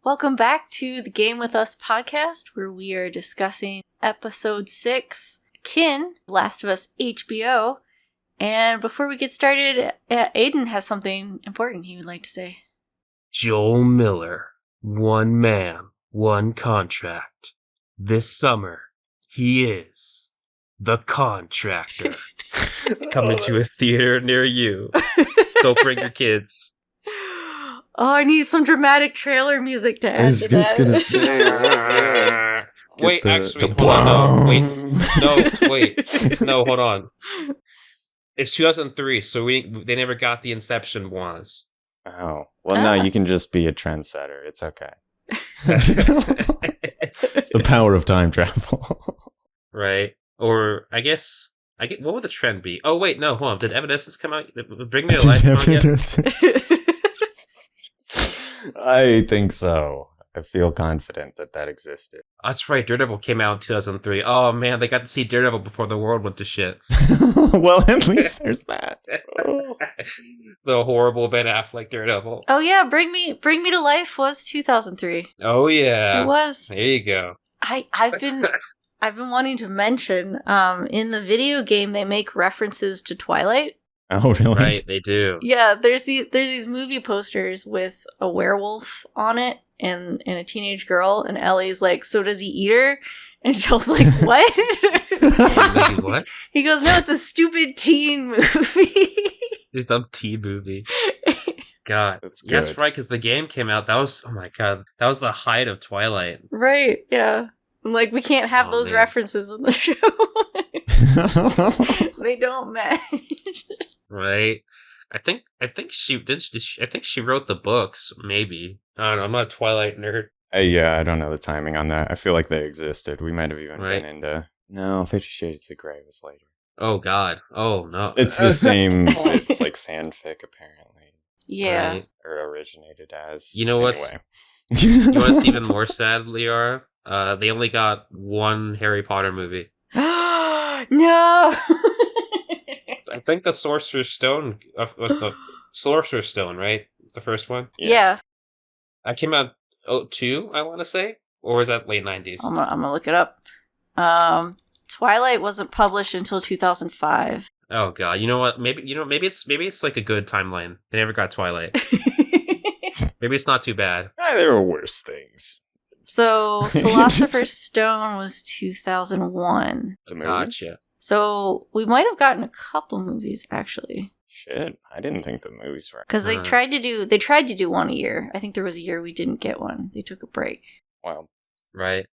Welcome back to the Game With Us podcast, where we are discussing episode 6, Kin, Last of Us HBO. And before we get started, Aidan has something important he would like to say. Joel Miller, one man, one contract. This summer, he is the contractor. Coming to a theater near you. Don't bring your kids. Oh, I need some dramatic trailer music to add to that. Gonna say, wait, actually, hold on, no, hold on. It's 2003, so they never got the Inception ones. Oh, well, no, you can just be a trendsetter. It's okay. It's the power of time travel. Right. Or, I guess, what would the trend be? Oh, wait, no, hold on. Did Evanescence come out? Bring Me to Life come out yet? I think so. I feel confident that existed. That's right, Daredevil came out in 2003. Oh, man, they got to see Daredevil before the world went to shit. Well, at least there's that. The horrible Ben Affleck Daredevil. Oh yeah, Bring Me to Life was 2003. Oh yeah. It was. There you go. I've been wanting to mention, in the video game they make references to Twilight. Oh really? Right, they do. Yeah, there's these movie posters with a werewolf on it and a teenage girl, and Ellie's like, so does he eat her? And Joel's like, what? What? He goes, no, it's a stupid teen movie. This dumb teen movie. God. That's good. Yeah, that's right, because the game came out. That was, oh my god, that was the height of Twilight. Right, yeah. I'm like, we can't have those references in the show. They don't match. Right. I think she wrote the books, maybe. I don't know, I'm not a Twilight nerd. Yeah, I don't know the timing on that. I feel like they existed. We might have even been into... No, 50 Shades of Grey was later. Oh god. Oh no. It's the same. It's like fanfic, apparently. Yeah. Right. Or originated as. You know what's... Anyway. You know what's even more sad, Liara? They only got one Harry Potter movie. No! I think the Sorcerer's Stone was the Sorcerer's Stone, right? It's the first one. Yeah. That came out 2002, I want to say, or was that late 90s? I'm gonna look it up. Twilight wasn't published until 2005. Oh god, you know what? Maybe it's like a good timeline. They never got Twilight. Maybe it's not too bad. There were worse things. So, Philosopher's Stone was 2001. Gotcha. So, we might have gotten a couple movies, actually. Shit, I didn't think the movies were... Because they tried to do one a year. I think there was a year we didn't get one. They took a break. Wow. Right.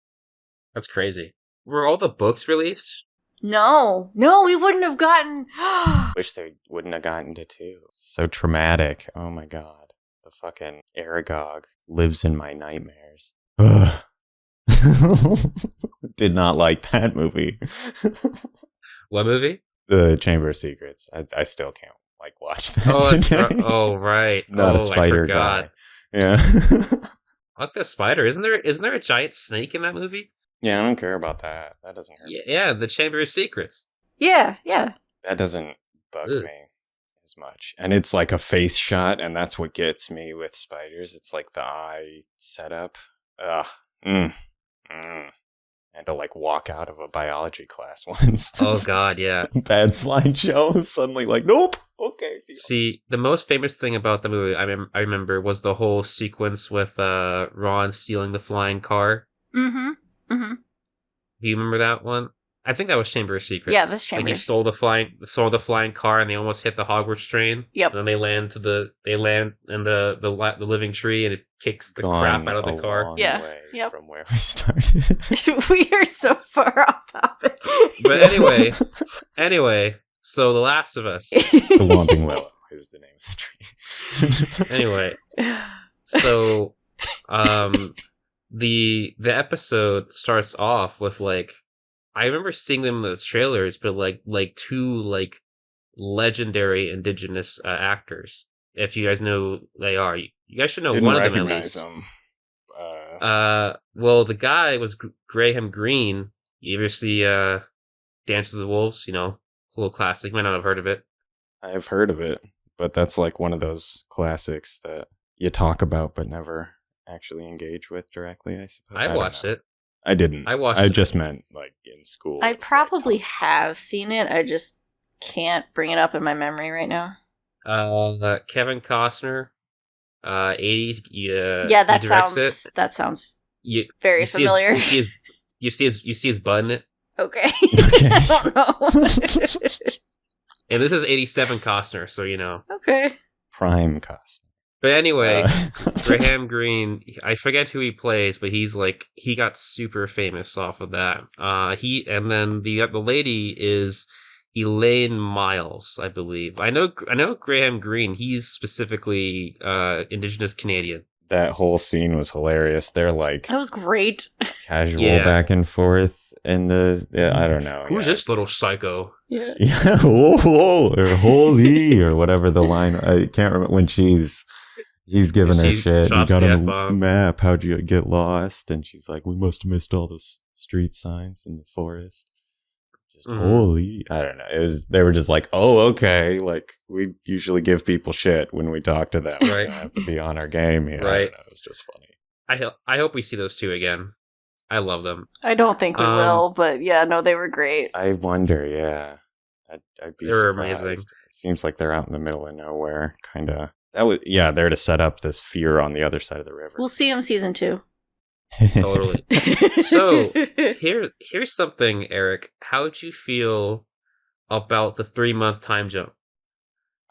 That's crazy. Were all the books released? No, we wouldn't have gotten... Wish they wouldn't have gotten to 2. So traumatic. Oh my god. The fucking Aragog lives in my nightmares. Ugh. Did not like that movie. What movie? The Chamber of Secrets. I still can't watch that today. Oh right. Not a spider guy. Yeah. Fuck the spider. Isn't there a giant snake in that movie? Yeah, I don't care about that. That doesn't hurt. Yeah, the Chamber of Secrets. Yeah. That doesn't bug me as much. And it's like a face shot, and that's what gets me with spiders. It's like the eye setup. Ugh. And to walk out of a biology class once. Oh god, yeah. Bad slideshow. Suddenly nope. Okay. See, the most famous thing about the movie I remember was the whole sequence with Ron stealing the flying car. Mm-hmm. Do you remember that one? I think that was Chamber of Secrets. Yeah, that's Chamber. He stole the flying car, and they almost hit the Hogwarts train. Yep. And then they land in the living tree, and it kicks the crap out of the car. Yeah. Yep. From where we started. We are so far off topic. But anyway, so The Last of Us. The Whomping Willow is the name of the tree. Anyway, so the episode starts off with I remember seeing them in the trailers, but two legendary indigenous actors. If you guys know who they are, you guys should know one of them at least. Them. Well, the guy was Graham Greene. You ever see Dance with the Wolves? You know, a little classic. You might not have heard of it. I've heard of it, but that's one of those classics that you talk about but never actually engage with directly, I suppose. I don't watched know. it. I didn't. I watched I it. just meant like in school. I it was, probably like, tough. have seen it. I just can't bring it up in my memory right now. Kevin Costner, 80s. Yeah, he directs it. that sounds You, very you see familiar. you see his butt in it. Okay. Okay. I don't know. And this is 87 Costner, so you know. Okay. Prime cost. But anyway, Graham Greene, I forget who he plays, but he got super famous off of that. And then the lady is Elaine Miles, I believe. I know Graham Greene, he's specifically Indigenous Canadian. That whole scene was hilarious. They're like That was great. casual back and forth in the I don't know. Who's this little psycho? Yeah. Yeah, whoa, or holy, or whatever the line. I can't remember when he's giving her She shit. You drops got the a F-bomb. map. How'd you get lost? And she's like, we must have missed all the street signs in the forest. Just holy, I don't know. They were just like, oh, okay. Like we usually give people shit when we talk to them. Right. We have to be on our game here. Right. I don't know, it was just funny. I hope we see those two again. I love them. I don't think we will, but yeah, no, they were great. I wonder, yeah. I'd be They're surprised. amazing. It seems like they're out in the middle of nowhere, kind of. They're to set up this fear on the other side of the river. We'll see him season 2. Totally. So, here's something, Erik. How'd you feel about the 3-month time jump?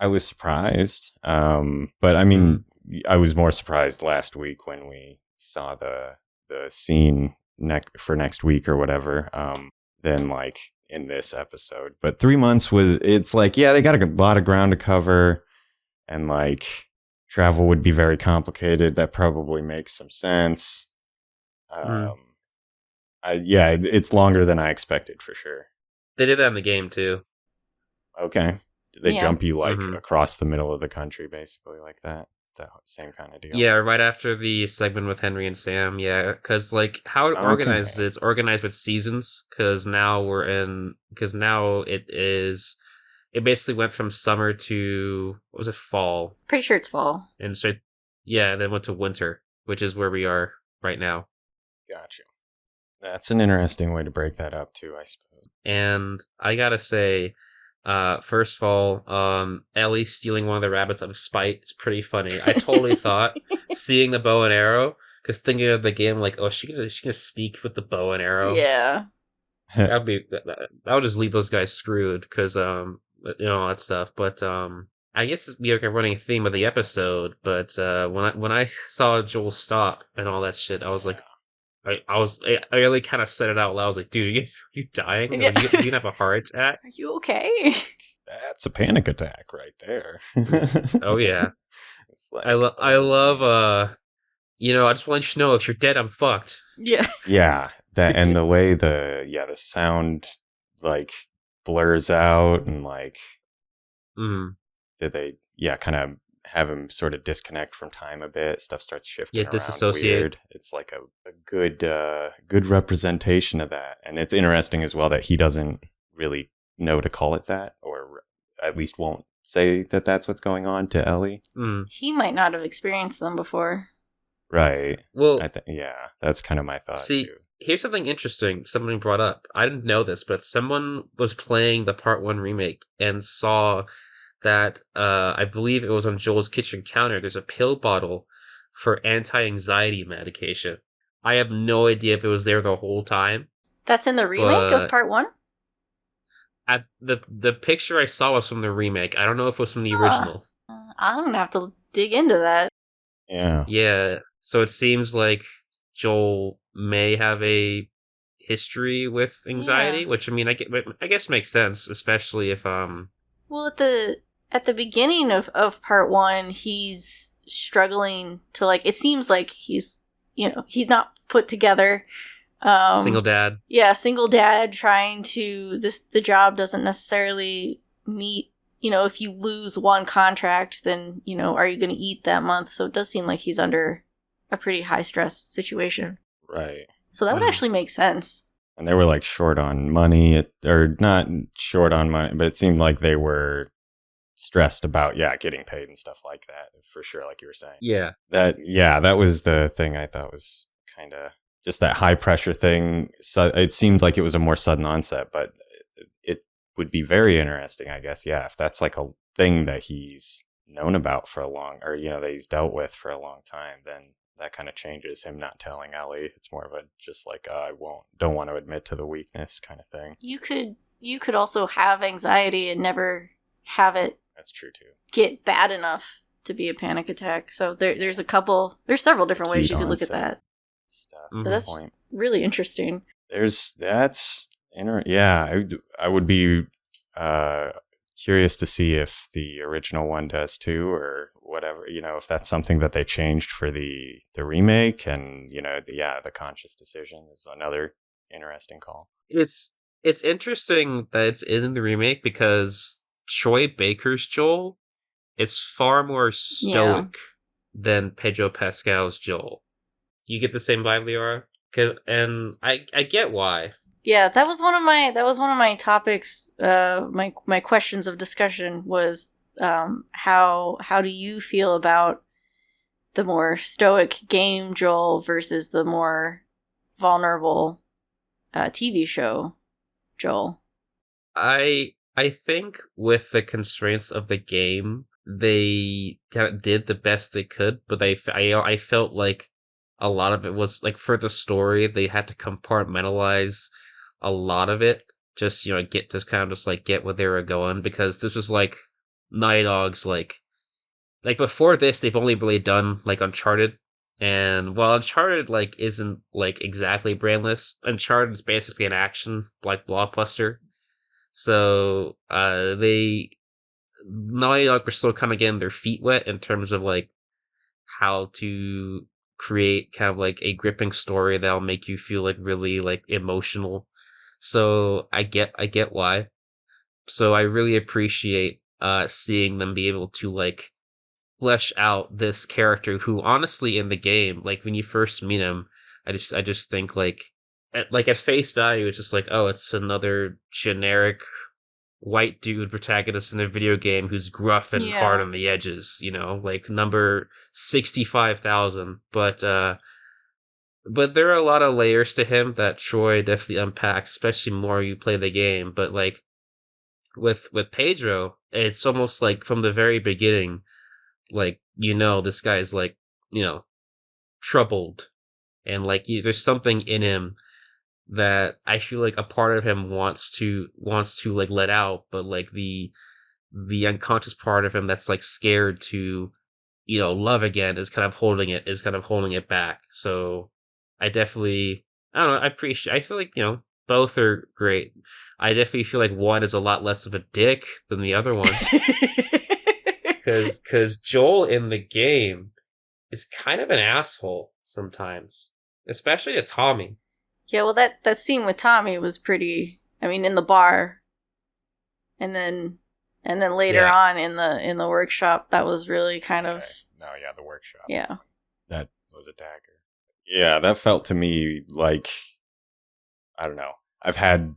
I was surprised, but I mean, I was more surprised last week when we saw the scene for next week or whatever, than like in this episode. But 3 months it's like, yeah, they got a lot of ground to cover, and like travel would be very complicated. That probably makes some sense. It's longer than I expected for sure. They did that in the game too. Okay. They Yeah. jump you like across the middle of the country, basically, like that same kind of deal. Yeah, right after the segment with Henry and Sam. Yeah, because like how it organized, it's organized with seasons. Because now it basically went from summer to, what was it, fall? Pretty sure it's fall. And so, yeah, and then went to winter, which is where we are right now. Gotcha. That's an interesting way to break that up too, I suppose. And I gotta say, first of all, Ellie stealing one of the rabbits out of spite is pretty funny. I totally thought seeing the bow and arrow, because thinking of the game, like, oh, she gonna sneak with the bow and arrow. Yeah. That would just leave those guys screwed, because all that stuff. But I guess it'd be like a running theme of the episode. But when I saw Joel stop and all that shit, I was like, I really kind of said it out loud. I was like, dude, are you dying? Yeah. Are you gonna have a heart attack? Are you okay? That's a panic attack right there. Oh yeah. It's like, I love I just want you to know, if you're dead, I'm fucked. Yeah. yeah, that, and the way the sound like blurs out, and like they kind of have him sort of disconnect from time a bit. Stuff starts shifting. Yeah, around disassociate. weird. It's like a good representation of that, and it's interesting as well that he doesn't really know to call it that, or at least won't say that that's what's going on to Ellie. He might not have experienced them before. Right. Well, that's kind of my thought. See, too. here's something interesting someone brought up. I didn't know this, but someone was playing the Part 1 remake and saw that, I believe it was on Joel's kitchen counter, there's a pill bottle for anti-anxiety medication. I have no idea if it was there the whole time. That's in the remake of Part 1? At the picture I saw was from the remake. I don't know if it was from the original. I'm gonna have to dig into that. Yeah. Yeah. So it seems like Joel may have a history with anxiety, which, I mean, I guess makes sense, especially if Well, at the beginning of Part 1, he's struggling to, like, it seems like he's not put together. Single dad. Yeah, single dad trying to, the job doesn't necessarily meet, if you lose one contract, then, are you going to eat that month? So it does seem like he's under a pretty high stress situation. Right. So that would actually make sense. And they were like short on money, or not short on money, but it seemed like they were stressed about getting paid and stuff like that, for sure, like you were saying. Yeah. That was the thing I thought was kind of just that high pressure thing. So it seemed like it was a more sudden onset, but it would be very interesting, I guess, if that's like a thing that he's known about for a long, or that he's dealt with for a long time, then that kind of changes him not telling Ellie. It's more of a just like don't want to admit to the weakness kind of thing. You could also have anxiety and never have it. That's true too. Get bad enough to be a panic attack. So there's several different ways you could look at that. So that's really interesting. I would be curious to see if the original one does too, or whatever, if that's something that they changed for the remake, and the conscious decision is another interesting call. It's interesting that it's in the remake because Troy Baker's Joel is far more stoic than Pedro Pascal's Joel. You get the same vibe, Leora? And I get why. Yeah, that was one of my topics. My questions of discussion was how do you feel about the more stoic game Joel versus the more vulnerable TV show Joel? I think with the constraints of the game, they kind of did the best they could, but I felt like a lot of it was like for the story they had to compartmentalize a lot of it, just get where they were going, because this was like Naughty Dog's like before this they've only really done like Uncharted, and while Uncharted like isn't like exactly brainless, Uncharted is basically an action like blockbuster. So Naughty Dog were still kind of getting their feet wet in terms of like how to create kind of like a gripping story that'll make you feel like really like emotional. So I get why. So I really appreciate seeing them be able to like flesh out this character who honestly in the game, like when you first meet him, I just think like at face value it's just like, oh, it's another generic white dude protagonist in a video game who's gruff and hard on the edges, like number 65,000. But there are a lot of layers to him that Troy definitely unpacks, especially more you play the game. But like with Pedro, it's almost like from the very beginning, like this guy's like troubled, and like there's something in him that I feel like a part of him wants to like let out, but like the unconscious part of him that's like scared to love again is kind of holding it back. So I don't know, I feel like both are great. I definitely feel like one is a lot less of a dick than the other one, because Joel in the game is kind of an asshole sometimes, especially to Tommy. Yeah, well, that scene with Tommy was pretty. I mean, in the bar, and then later on in the workshop, that was really kind of. The workshop. Yeah, that was a dagger. Yeah, that felt to me like, I don't know. I've had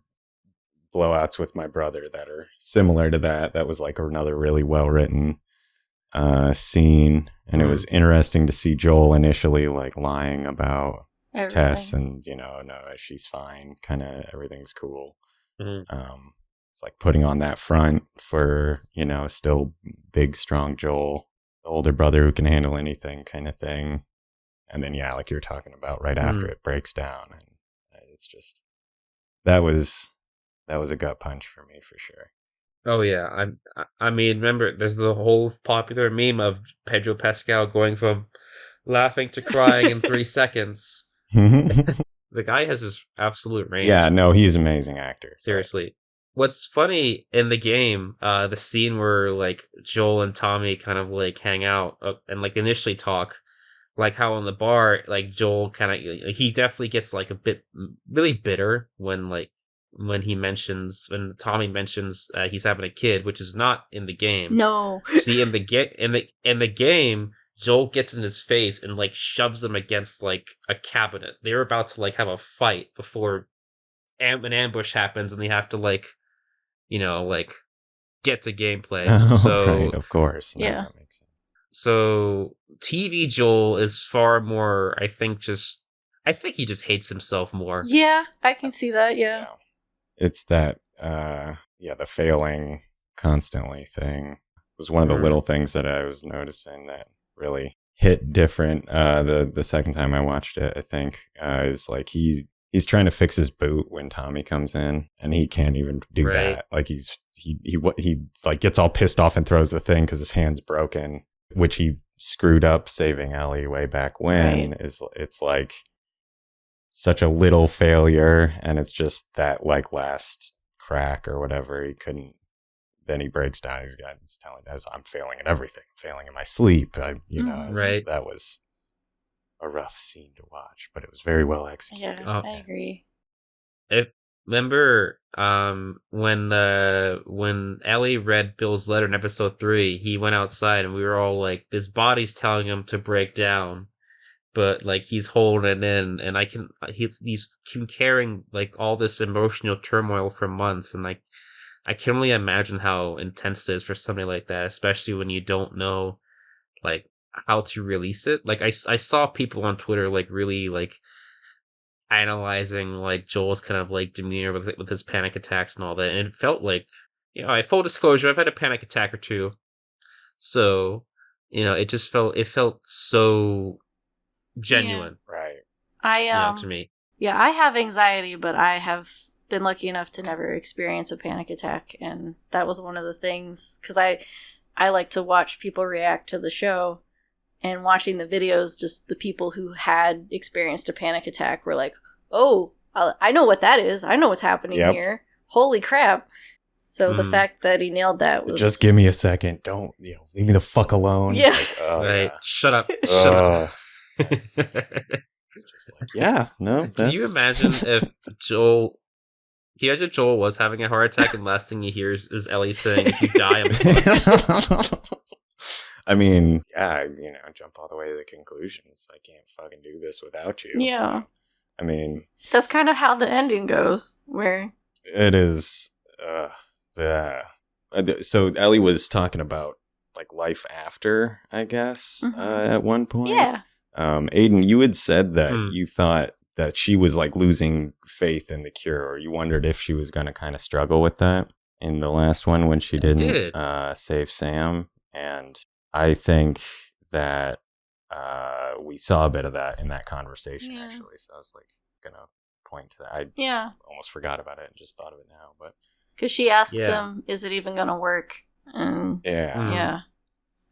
blowouts with my brother that are similar to that. That was like another really well written scene, and it was interesting to see Joel initially like lying about everything. Tess, and no, she's fine, kind of everything's cool. It's like putting on that front for still big strong Joel, the older brother who can handle anything kind of thing. And then like you were talking about, right after it breaks down, and it's just that was a gut punch for me for sure. Oh yeah, I mean, remember there's the whole popular meme of Pedro Pascal going from laughing to crying in 3 seconds. The guy has his absolute range. Yeah, no, he's an amazing actor. Seriously. What's funny in the game, the scene where like Joel and Tommy kind of like hang out and like initially talk, like how in the bar, like Joel kind of, he definitely gets like a bit really bitter when Tommy mentions he's having a kid, which is not in the game. No. See, in the game, Joel gets in his face and like shoves him against like a cabinet. They're about to like have a fight before an ambush happens, and they have to like get to gameplay. Oh, So right, of course. No, Yeah. that makes sense. So TV Joel is far more, I think he just hates himself more. Yeah, I can see that, yeah. It's that, the failing constantly thing was one of the little things that I was noticing that really hit different the second time I watched it, I think, is like he's trying to fix his boot when Tommy comes in, and he can't even do that. Like he like gets all pissed off and throws the thing because his hand's broken, which he screwed up saving Ellie way back when. Right. It's like such a little failure, and it's just that like last crack or whatever. He couldn't. Then he breaks down. He's telling us, "I'm failing at everything. I'm failing in my sleep." That was a rough scene to watch, but it was very well executed. Yeah, I agree. Remember when Ellie read Bill's letter in episode 3, he went outside and we were all like, his body's telling him to break down, but like he's holding it in, and he's carrying like all this emotional turmoil for months, and like I can only imagine how intense it is for somebody like that, especially when you don't know like how to release it. Like I saw people on Twitter like really like analyzing like Joel's kind of like demeanor with his panic attacks and all that, and it felt like, full disclosure, I've had a panic attack or two, so it felt so genuine, right? To me. Yeah, I have anxiety, but I have been lucky enough to never experience a panic attack, and that was one of the things, because I like to watch people react to the show, and watching the videos, just the people who had experienced a panic attack were like, oh, I know what that is. I know what's happening here. Holy crap. So the fact that he nailed that was... Just give me a second. Don't, leave me the fuck alone. Yeah. Like, right. Yeah. Shut up. Shut up. Just like, no. Can you imagine if Joel was having a heart attack and last thing he hears is Ellie saying, if you die, I'm fucked? I mean, jump all the way to the conclusions. I can't fucking do this without you. Yeah. So, I mean... That's kind of how the ending goes, where... It is... So Ellie was talking about, like, life after, I guess, at one point. Yeah. Aidan, you had said that you thought that she was, like, losing faith in the cure, or you wondered if she was going to kind of struggle with that in the last one when she didn't save Sam, and... I think that we saw a bit of that in that conversation, actually. So I was like gonna point to that. I almost forgot about it and just thought of it now. But because she asks him, "Is it even gonna work?" And yeah,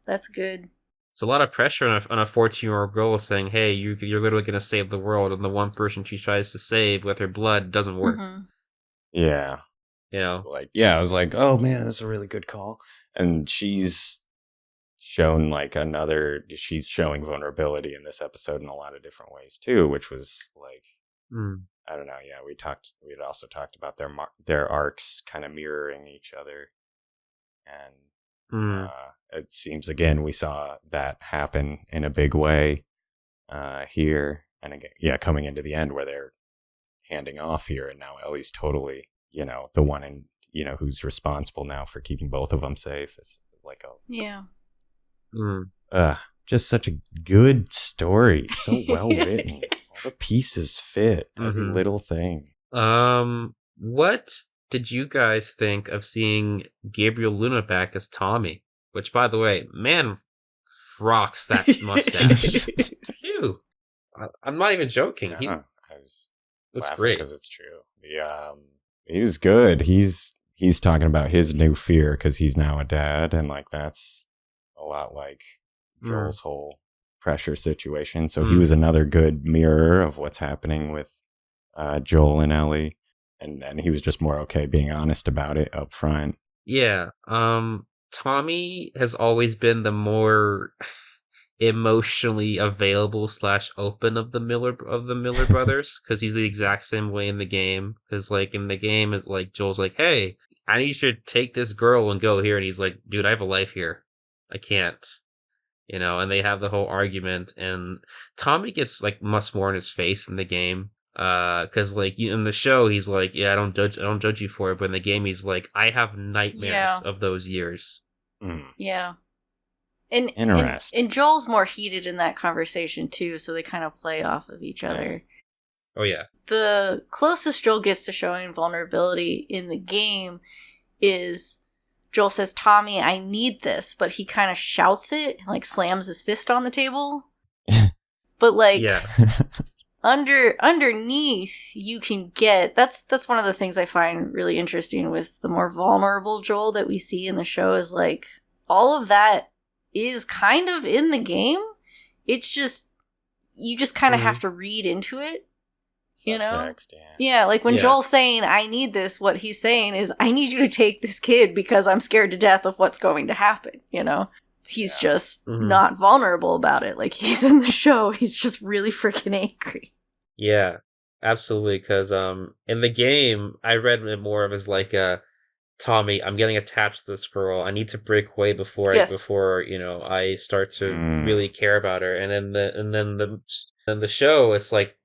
that's good. It's a lot of pressure on a 14-year-old girl saying, "Hey, you're literally gonna save the world," and the one person she tries to save with her blood doesn't work. Yeah, I was like, "Oh man, that's a really good call," and she's shown she's showing vulnerability in this episode in a lot of different ways too, which was like I don't know. Yeah, we had also talked about their arcs kind of mirroring each other, and it seems again we saw that happen in a big way here, and again, coming into the end where they're handing off here, and now Ellie's totally the one who's responsible now for keeping both of them safe. It's like just such a good story. So well written. All the pieces fit. Every little thing. What did you guys think of seeing Gabriel Luna back as Tommy? Which, by the way, man rocks that mustache. Phew. I'm not even joking. He looks great. Because it's true. He was good. He's talking about his new fear because he's now a dad, and like that's a lot like Joel's whole pressure situation. So he was another good mirror of what's happening with Joel and Ellie, and he was just more okay being honest about it up front. Yeah. Tommy has always been the more emotionally available / open of the Miller brothers, because he's the exact same way in the game. Because like in the game, it's like Joel's like, "Hey, I need you to take this girl and go here," and he's like, "Dude, I have a life here. I can't." And they have the whole argument, and Tommy gets like much more in his face in the game. Because like in the show, he's like, yeah, I don't judge you for it. But in the game, he's like, I have nightmares of those years. Yeah. And Interesting. And Joel's more heated in that conversation too, so they kind of play off of each other. Oh yeah. The closest Joel gets to showing vulnerability in the game is Joel says, "Tommy, I need this," but he kind of shouts it, like slams his fist on the table. But like, underneath, you can get that's one of the things I find really interesting with the more vulnerable Joel that we see in the show is like all of that is kind of in the game. It's just you just kind of have to read into it. You know? Subtext, yeah, like when Joel's saying, I need this, what he's saying is, I need you to take this kid because I'm scared to death of what's going to happen, you know? He's just not vulnerable about it. Like, he's in the show, he's just really freaking angry. Yeah, absolutely, because in the game, I read it more of as like, Tommy, I'm getting attached to this girl. I need to break away before I start to really care about her. And then the show, it's like,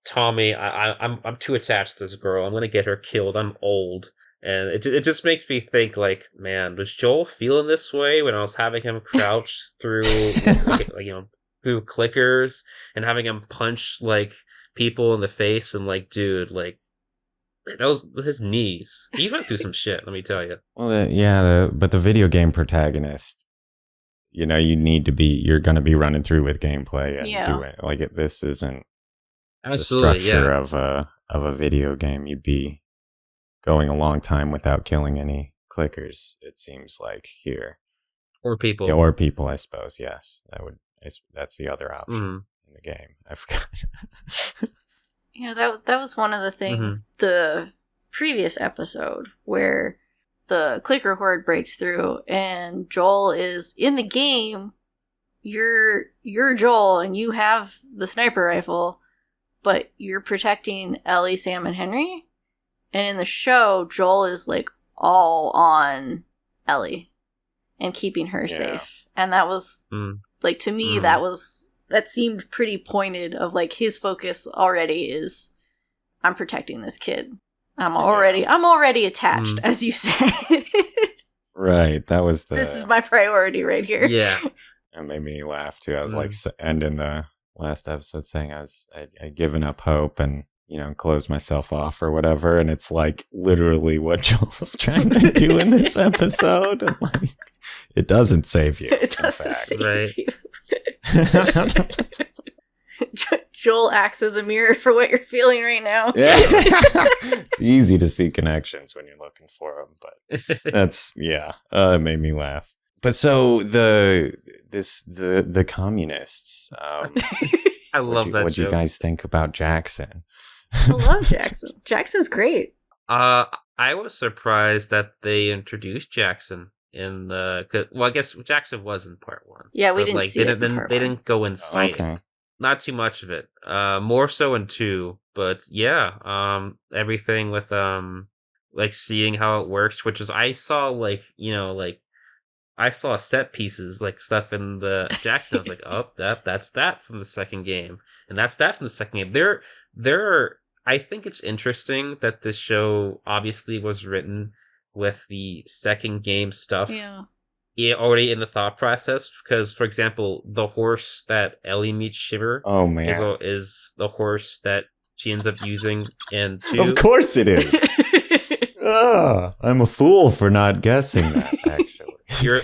Tommy, I'm too attached to this girl. I'm gonna get her killed. I'm old, and it just makes me think like, man, was Joel feeling this way when I was having him crouch through through clickers and having him punch like people in the face and like, dude, like that was his knees. He went through some shit. Let me tell you. Well, but the video game protagonist, you're gonna be running through with gameplay and do it. Like this isn't. Absolutely, the structure of a video game. You'd be going a long time without killing any clickers, it seems like here. Or people. Yeah, or people, I suppose, yes. That's the other option in the game. I forgot. That was one of the things the previous episode where the clicker horde breaks through and Joel is in the game. You're Joel and you have the sniper rifle, but you're protecting Ellie, Sam, and Henry. And in the show, Joel is like all on Ellie and keeping her safe. And that was like, to me, that seemed pretty pointed of like his focus already is I'm protecting this kid. I'm already attached, as you said. Right. That was this is my priority right here. Yeah. That made me laugh too. I was like ending the last episode saying I'd given up hope and closed myself off or whatever, and it's like literally what Joel's trying to do in this episode. And like, it doesn't save you. It doesn't save you. Joel acts as a mirror for what you're feeling right now. Yeah. It's easy to see connections when you're looking for them, but it made me laugh. But so the communists. I love that. What do you guys think about Jackson? I love Jackson. Jackson's great. I was surprised that they introduced Jackson in the. Well, I guess Jackson was in part 1. Yeah, we didn't see it. They didn't go inside it. Not too much of it. More so in 2, but yeah. Everything with like seeing how it works, which is I saw I saw set pieces, like stuff in the Jackson. I was like, oh, that's that from the second game. And that's that from the second game. I think it's interesting that this show obviously was written with the second game stuff already in the thought process. Because, for example, the horse that Ellie meets Shiver is the horse that she ends up using in 2. Of course it is. I'm a fool for not guessing that, actually. You're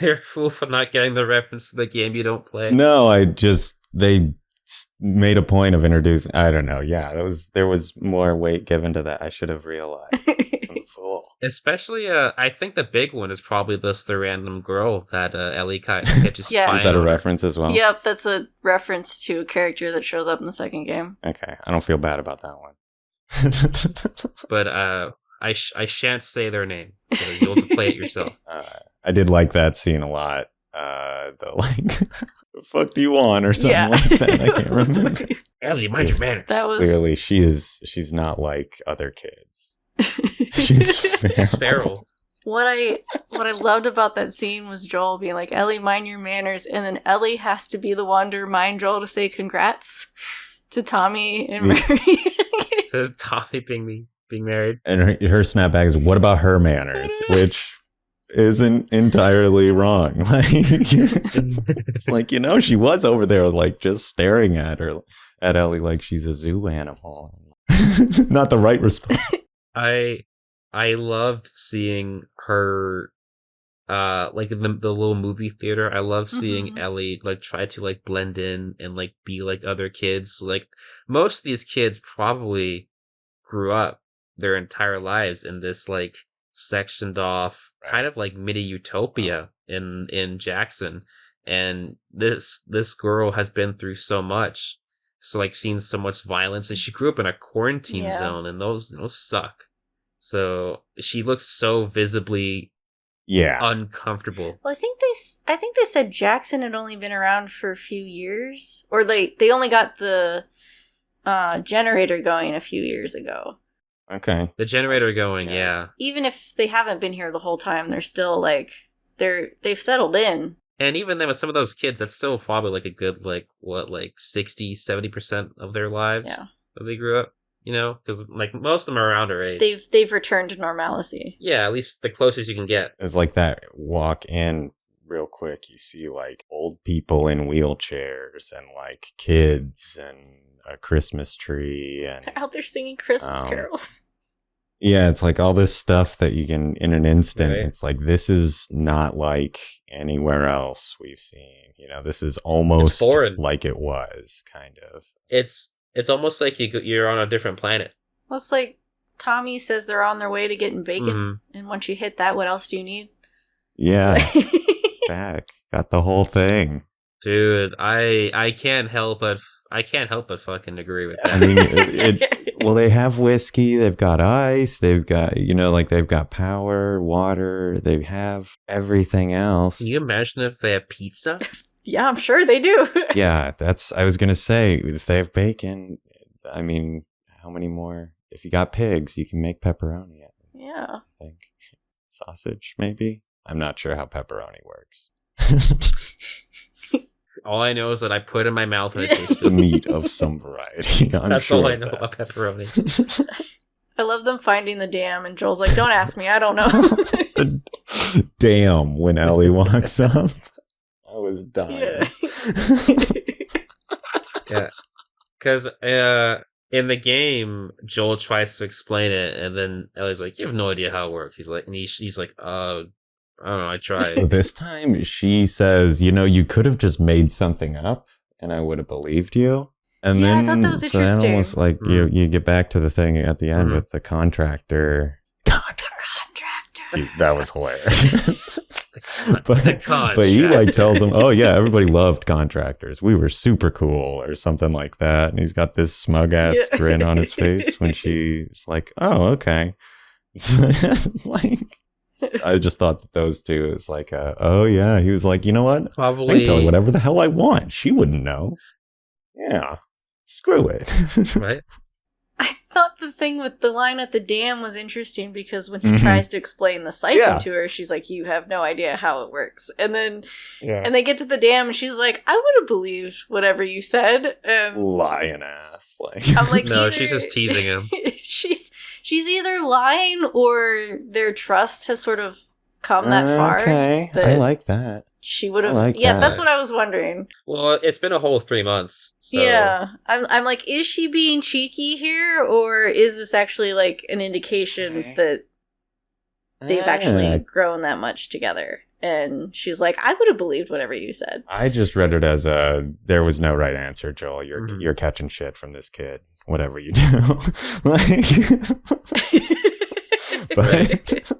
a fool for not getting the reference to the game you don't play. No, they made a point of introducing. I don't know. Yeah, there was more weight given to that. I should have realized. I'm a fool. Especially, I think the big one is probably the random girl that Ellie catches spying. Is that a reference as well? Yep, that's a reference to a character that shows up in the second game. Okay, I don't feel bad about that one. But I shan't say their name. So you'll have to play it yourself. I did like that scene a lot. The the fuck do you want or something like that. I can't remember. Ellie, mind your manners. Clearly, she's not like other kids. She's feral. What I loved about that scene was Joel being like, Ellie, mind your manners, and then Ellie has to be the one to remind Joel to say congrats To Tommy and Mary. Tommy being married. And her snapback is, what about her manners? Which isn't entirely wrong. Like, it's like, she was over there like just staring at Ellie like she's a zoo animal. Not the right response. I loved seeing her like in the little movie theater. I love seeing Ellie like try to like blend in and like be like other kids. So, like most of these kids probably grew up their entire lives in this like sectioned off kind of like mini utopia in Jackson, and this girl has been through so much, so like seen so much violence, and she grew up in a quarantine zone, and those suck. So she looks so visibly uncomfortable. Well, I think they said Jackson had only been around for a few years, or they only got the generator going a few years ago. Okay. The generator going, yeah. Even if they haven't been here the whole time, they're still like they've settled in. And even then with some of those kids, that's still probably like a good like 60-70% of their lives that they grew up. Because like most of them are around our age. They've returned to normalcy. Yeah, at least the closest you can get. It's like that walk in real quick. You see like old people in wheelchairs and like kids and a Christmas tree, and they're out there singing Christmas carols. Yeah, it's like all this stuff that you can in an instant. Right. It's like this is not like anywhere else we've seen. This is almost like it was kind of. It's almost like you're on a different planet. Well, it's like Tommy says they're on their way to getting bacon, and once you hit that, what else do you need? Yeah, back got the whole thing, dude. I can't help but fucking agree with that. I mean, well, they have whiskey, they've got ice, they've got they've got power, water, they have everything else. Can you imagine if they have pizza? Yeah, I'm sure they do. Yeah, I was gonna say, if they have bacon, I mean, how many more? If you got pigs, you can make pepperoni. Yeah. I think sausage, maybe. I'm not sure how pepperoni works. All I know is that I put it in my mouth and it tastes It's a meat of some variety. That's all I know about pepperoni. I love them finding the dam, and Joel's like, "Don't ask me, I don't know." The dam when Ellie walks up. I was dying. Yeah, because in the game, Joel tries to explain it, and then Ellie's like, "You have no idea how it works." He's like, I don't know, I tried. So this time she says, you could have just made something up, and I would have believed you. And then, I thought that was interesting. Then almost like you get back to the thing at the end with the contractor. Dude, that was hilarious. But he like tells him, "Oh yeah, everybody loved contractors. We were super cool," or something like that. And he's got this smug ass grin on his face when she's like, "Oh, okay." Like, I just thought that those two is like, "Oh yeah." He was like, "You know what? Probably I can tell you whatever the hell I want. She wouldn't know." Yeah, screw it. Right. I thought the thing with the line at the dam was interesting because when he tries to explain the siphon to her, she's like, "You have no idea how it works." And then and they get to the dam and she's like, "I would have believed whatever you said." Lying ass. Like, I'm like, no, she's just teasing him. she's either lying or their trust has sort of come that far. Okay, I like that. She would have. Like yeah, that. that's what I was wondering. Well, it's been a whole 3 months. So. Yeah, I'm like, is she being cheeky here, or is this actually like an indication that they've actually grown that much together? And she's like, "I would have believed whatever you said." I just read it as there was no right answer, Joel. You're catching shit from this kid, whatever you do. But.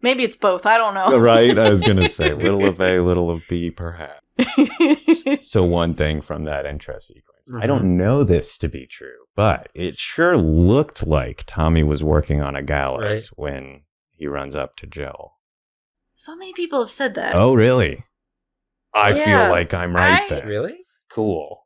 Maybe it's both. I don't know. Right? I was going to say little of A, little of B, perhaps. So one thing from that intro sequence. I don't know this to be true, but it sure looked like Tommy was working on a gallows when he runs up to Joel. So many people have said that. Oh, really? I feel like I'm right there. Really? Cool.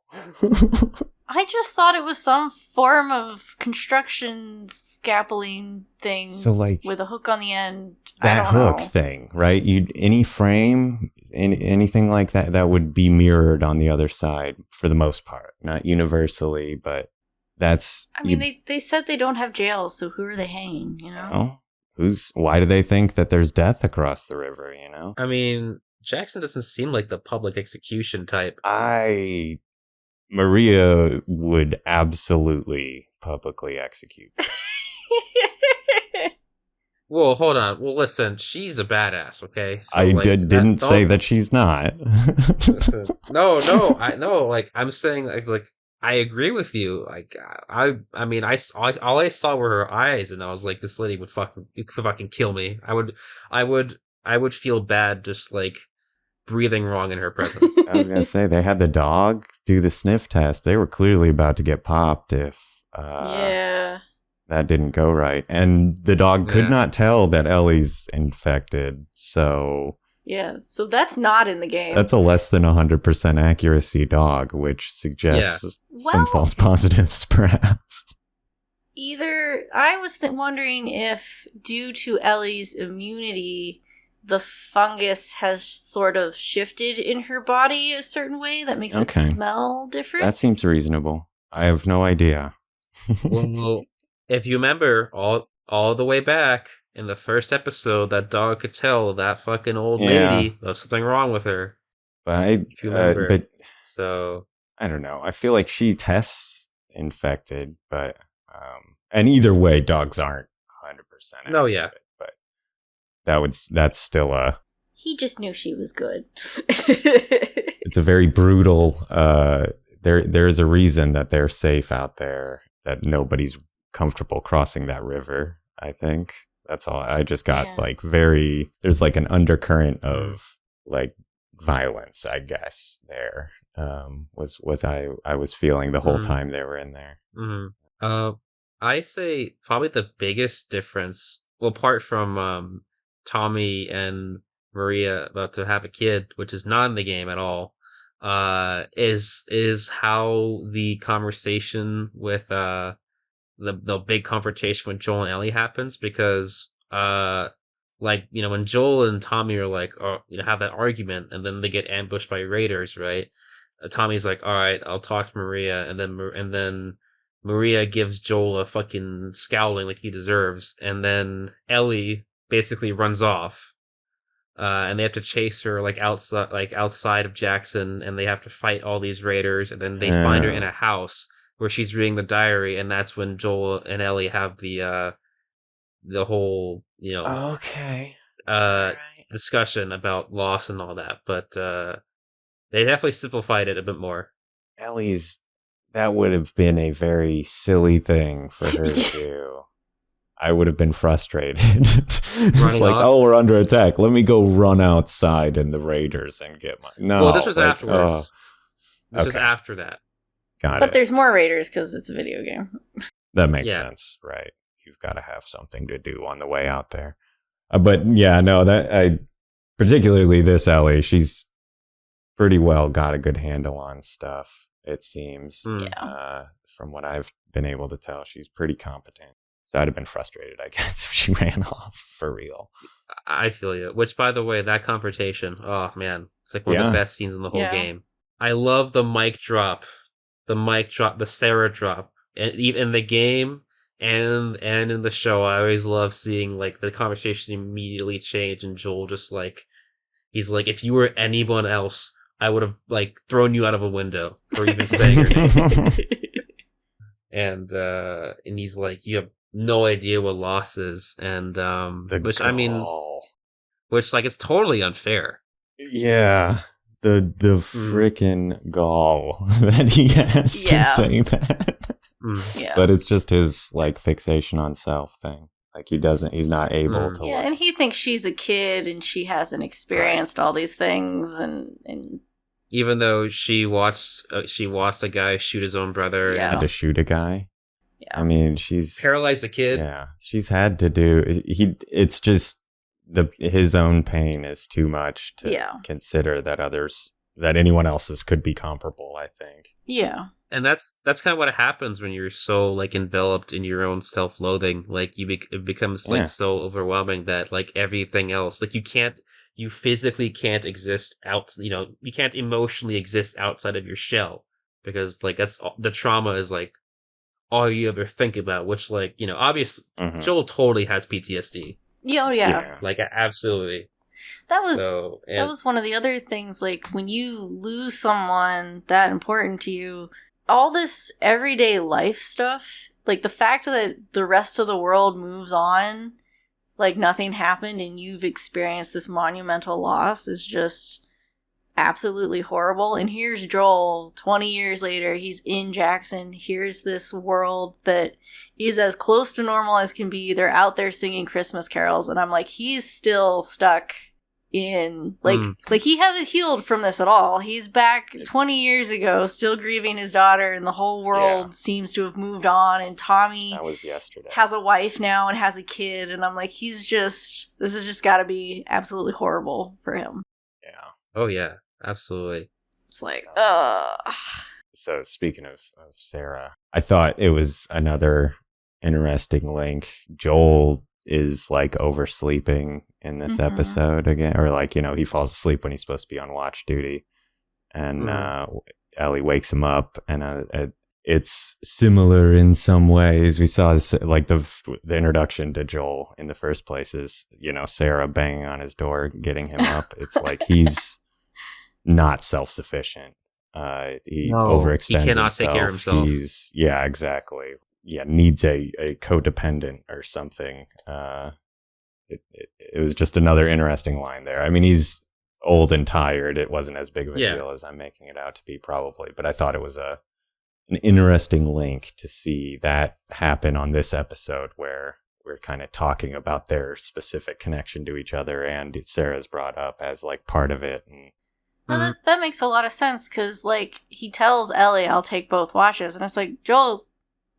I just thought it was some form of construction scaffolding thing, so like with a hook on the end. That hook thing, right? Any frame, anything like that that would be mirrored on the other side for the most part, not universally, but that's. I mean, they said they don't have jails, so who are they hanging? You know, why do they think that there's death across the river? You know, I mean, Jackson doesn't seem like the public execution type. Maria would absolutely publicly execute. Well, hold on. Well, listen, she's a badass, okay? So, I didn't say that she's not. Listen, no, like, I'm saying, like, I agree with you. Like, I mean, all I saw were her eyes, and I was like, this lady would fucking kill me. I would feel bad just, like, breathing wrong in her presence. I was gonna say, they had the dog do the sniff test. They were clearly about to get popped if that didn't go right. And the dog could not tell that Ellie's infected, so... Yeah, so that's not in the game. That's a less than 100% accuracy dog, which suggests some false positives, perhaps. Either... I was wondering if, due to Ellie's immunity, the fungus has sort of shifted in her body a certain way that makes it smell different. That seems reasonable. I have no idea. Well, if you remember, all the way back in the first episode, that dog could tell that fucking old lady there's something wrong with her. But if you remember. But so I don't know. I feel like she tests infected, but and either way, dogs aren't 100%. No, yeah. But that's still a. He just knew she was good. It's a very brutal. There's a reason that they're safe out there. That nobody's comfortable crossing that river. I think that's all. I just got like there's like an undercurrent of like violence, I guess. There was I was feeling the whole time they were in there. I say probably the biggest difference, well, apart from Tommy and Maria about to have a kid, which is not in the game at all, is how the conversation with the big confrontation with Joel and Ellie happens, because like, you know, when Joel and Tommy are like, have that argument, and then they get ambushed by raiders, right? Tommy's like, all right, I'll talk to Maria, and then Maria gives Joel a fucking scowling like he deserves, and then Ellie basically runs off. And they have to chase her like outside of Jackson, and they have to fight all these raiders, and then they find her in a house where she's reading the diary, and that's when Joel and Ellie have the whole, you know, discussion about loss and all that. But they definitely simplified it a bit more. That would have been a very silly thing for her to do. I would have been frustrated. It's like, we're under attack. Let me go run outside in the raiders and get my... No. Well, this was afterwards. This was after that. Got it. But there's more raiders because it's a video game. That makes sense, right? You've got to have something to do on the way out there. But yeah, no, particularly this Ellie, she's pretty well got a good handle on stuff, it seems. From what I've been able to tell, she's pretty competent. So I'd have been frustrated, I guess, if she ran off for real. I feel you. Which, by the way, that confrontation, oh man, it's like one of the best scenes in the whole game. I love the mic drop, the Sarah drop, and even in the game and in the show. I always love seeing like the conversation immediately change, and Joel just like, he's like, if you were anyone else, I would have like thrown you out of a window for even saying your name. And he's like, you have no idea what loss is, and which like it's totally unfair. Yeah, the frickin' gall that he has to say that. But it's just his like fixation on self thing. Like he's not able to. Yeah, and he thinks she's a kid and she hasn't experienced all these things, and even though she watched a guy shoot his own brother, and had to shoot a guy. Yeah. I mean, she's paralyzed a kid. Yeah, she's had to do. It's just his own pain is too much to consider that anyone else's could be comparable. I think. Yeah, and that's kind of what happens when you're so like enveloped in your own self-loathing. Like it becomes like so overwhelming that like everything else, like you you physically can't exist out, you can't emotionally exist outside of your shell, because like that's the trauma is like all you ever think about, which like, obviously Joel totally has PTSD. Yeah. Like absolutely. That was one of the other things, like when you lose someone that important to you, all this everyday life stuff, like the fact that the rest of the world moves on like nothing happened and you've experienced this monumental loss is just absolutely horrible. And here's Joel 20 years later, he's in Jackson. Here's this world that is as close to normal as can be. They're out there singing Christmas carols, and I'm like, he's still stuck in like he hasn't healed from this at all. He's back 20 years ago still grieving his daughter, and the whole world seems to have moved on, and Tommy that was yesterday has a wife now and has a kid, and I'm like, this has just got to be absolutely horrible for him. Oh yeah, absolutely. It's like So speaking of Sarah, I thought it was another interesting link. Joel is like oversleeping in this episode again, or like, he falls asleep when he's supposed to be on watch duty, and Ellie wakes him up, and it's similar in some ways. We saw this, like the introduction to Joel in the first place is, Sarah banging on his door, getting him up. It's like he's not self-sufficient. He overextends. He cannot take care of himself. Exactly. Needs a codependent or something. It was just another interesting line there. I mean, he's old and tired. It wasn't as big of a deal as I'm making it out to be, probably, but I thought it was an interesting link to see that happen on this episode, where we're kind of talking about their specific connection to each other, and Sarah's brought up as like part of it. And no, that makes a lot of sense, because like he tells Ellie, I'll take both watches, and it's like, Joel,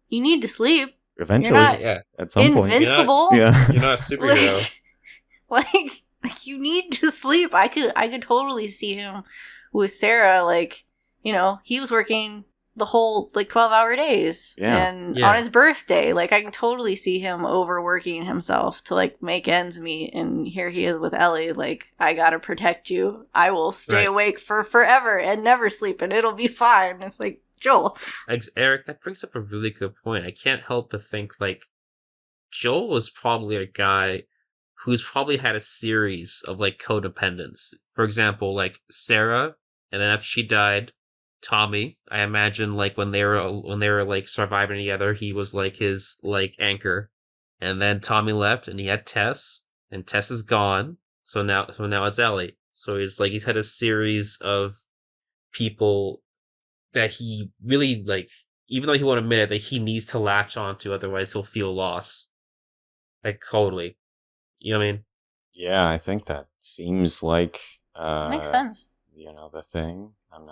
you need to sleep. Eventually, at some invincible. point. You're not a superhero. Like you need to sleep. I could totally see him with Sarah, like, he was working the whole like 12-hour days, and on his birthday, like I can totally see him overworking himself to like make ends meet, and here he is with Ellie, like, I gotta protect you, I will stay awake for forever and never sleep, and it'll be fine. It's like, Joel. Erik, that brings up a really good point. I can't help but think like Joel was probably a guy who's probably had a series of like codependents. For example, like Sarah, and then after she died, Tommy. I imagine like when they were like surviving together, he was like his like anchor. And then Tommy left, and he had Tess, and Tess is gone. So now it's Ellie. So he's had a series of people that he really like, even though he won't admit it, that he needs to latch onto, otherwise he'll feel lost. Like totally. You know what I mean? Yeah, I think that seems like makes sense. The thing. I'm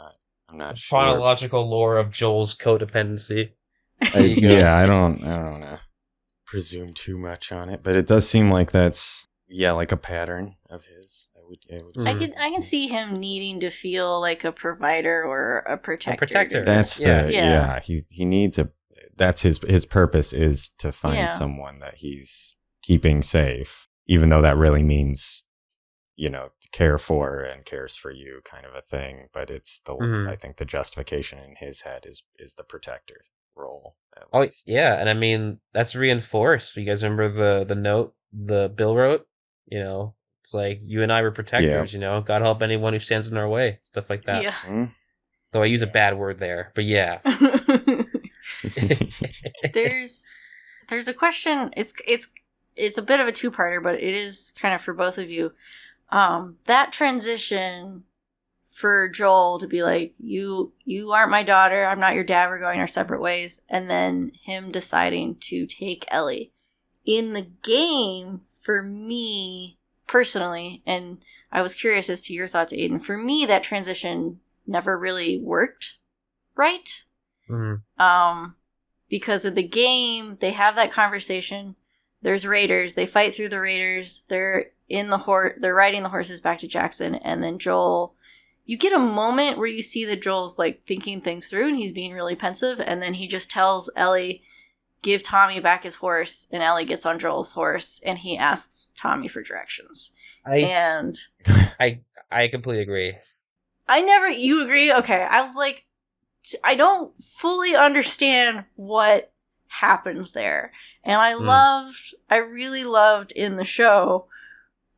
not sure. Chronological lore of Joel's codependency. I don't want to presume too much on it, but it does seem like that's like a pattern of his. I can see him needing to feel like a provider or a protector. A protector. That's he needs that's his purpose, is to find someone that he's keeping safe, even though that really means, to care for and cares for you kind of a thing. But it's I think the justification in his head is the protector role. Oh yeah, and I mean that's reinforced. You guys remember the note the Bill wrote? It's like, you and I were protectors. God help anyone who stands in our way. Stuff like that. Yeah. Though I use a bad word there, but yeah. There's a question. It's a bit of a two-parter, but it is kind of for both of you. That transition for Joel to be like, you aren't my daughter, I'm not your dad, we're going our separate ways, and then him deciding to take Ellie. In the game, for me personally, and I was curious as to your thoughts, Aidan, for me that transition never really worked right. Because of the game, they have that conversation. There's raiders. They fight through the raiders. They're in the they're riding the horses back to Jackson, and then Joel. You get a moment where you see that Joel's like thinking things through, and he's being really pensive, and then he just tells Ellie, "Give Tommy back his horse," and Ellie gets on Joel's horse, and he asks Tommy for directions. And I completely agree. you agree? Okay. I was like, I don't fully understand what happened there. And I really loved in the show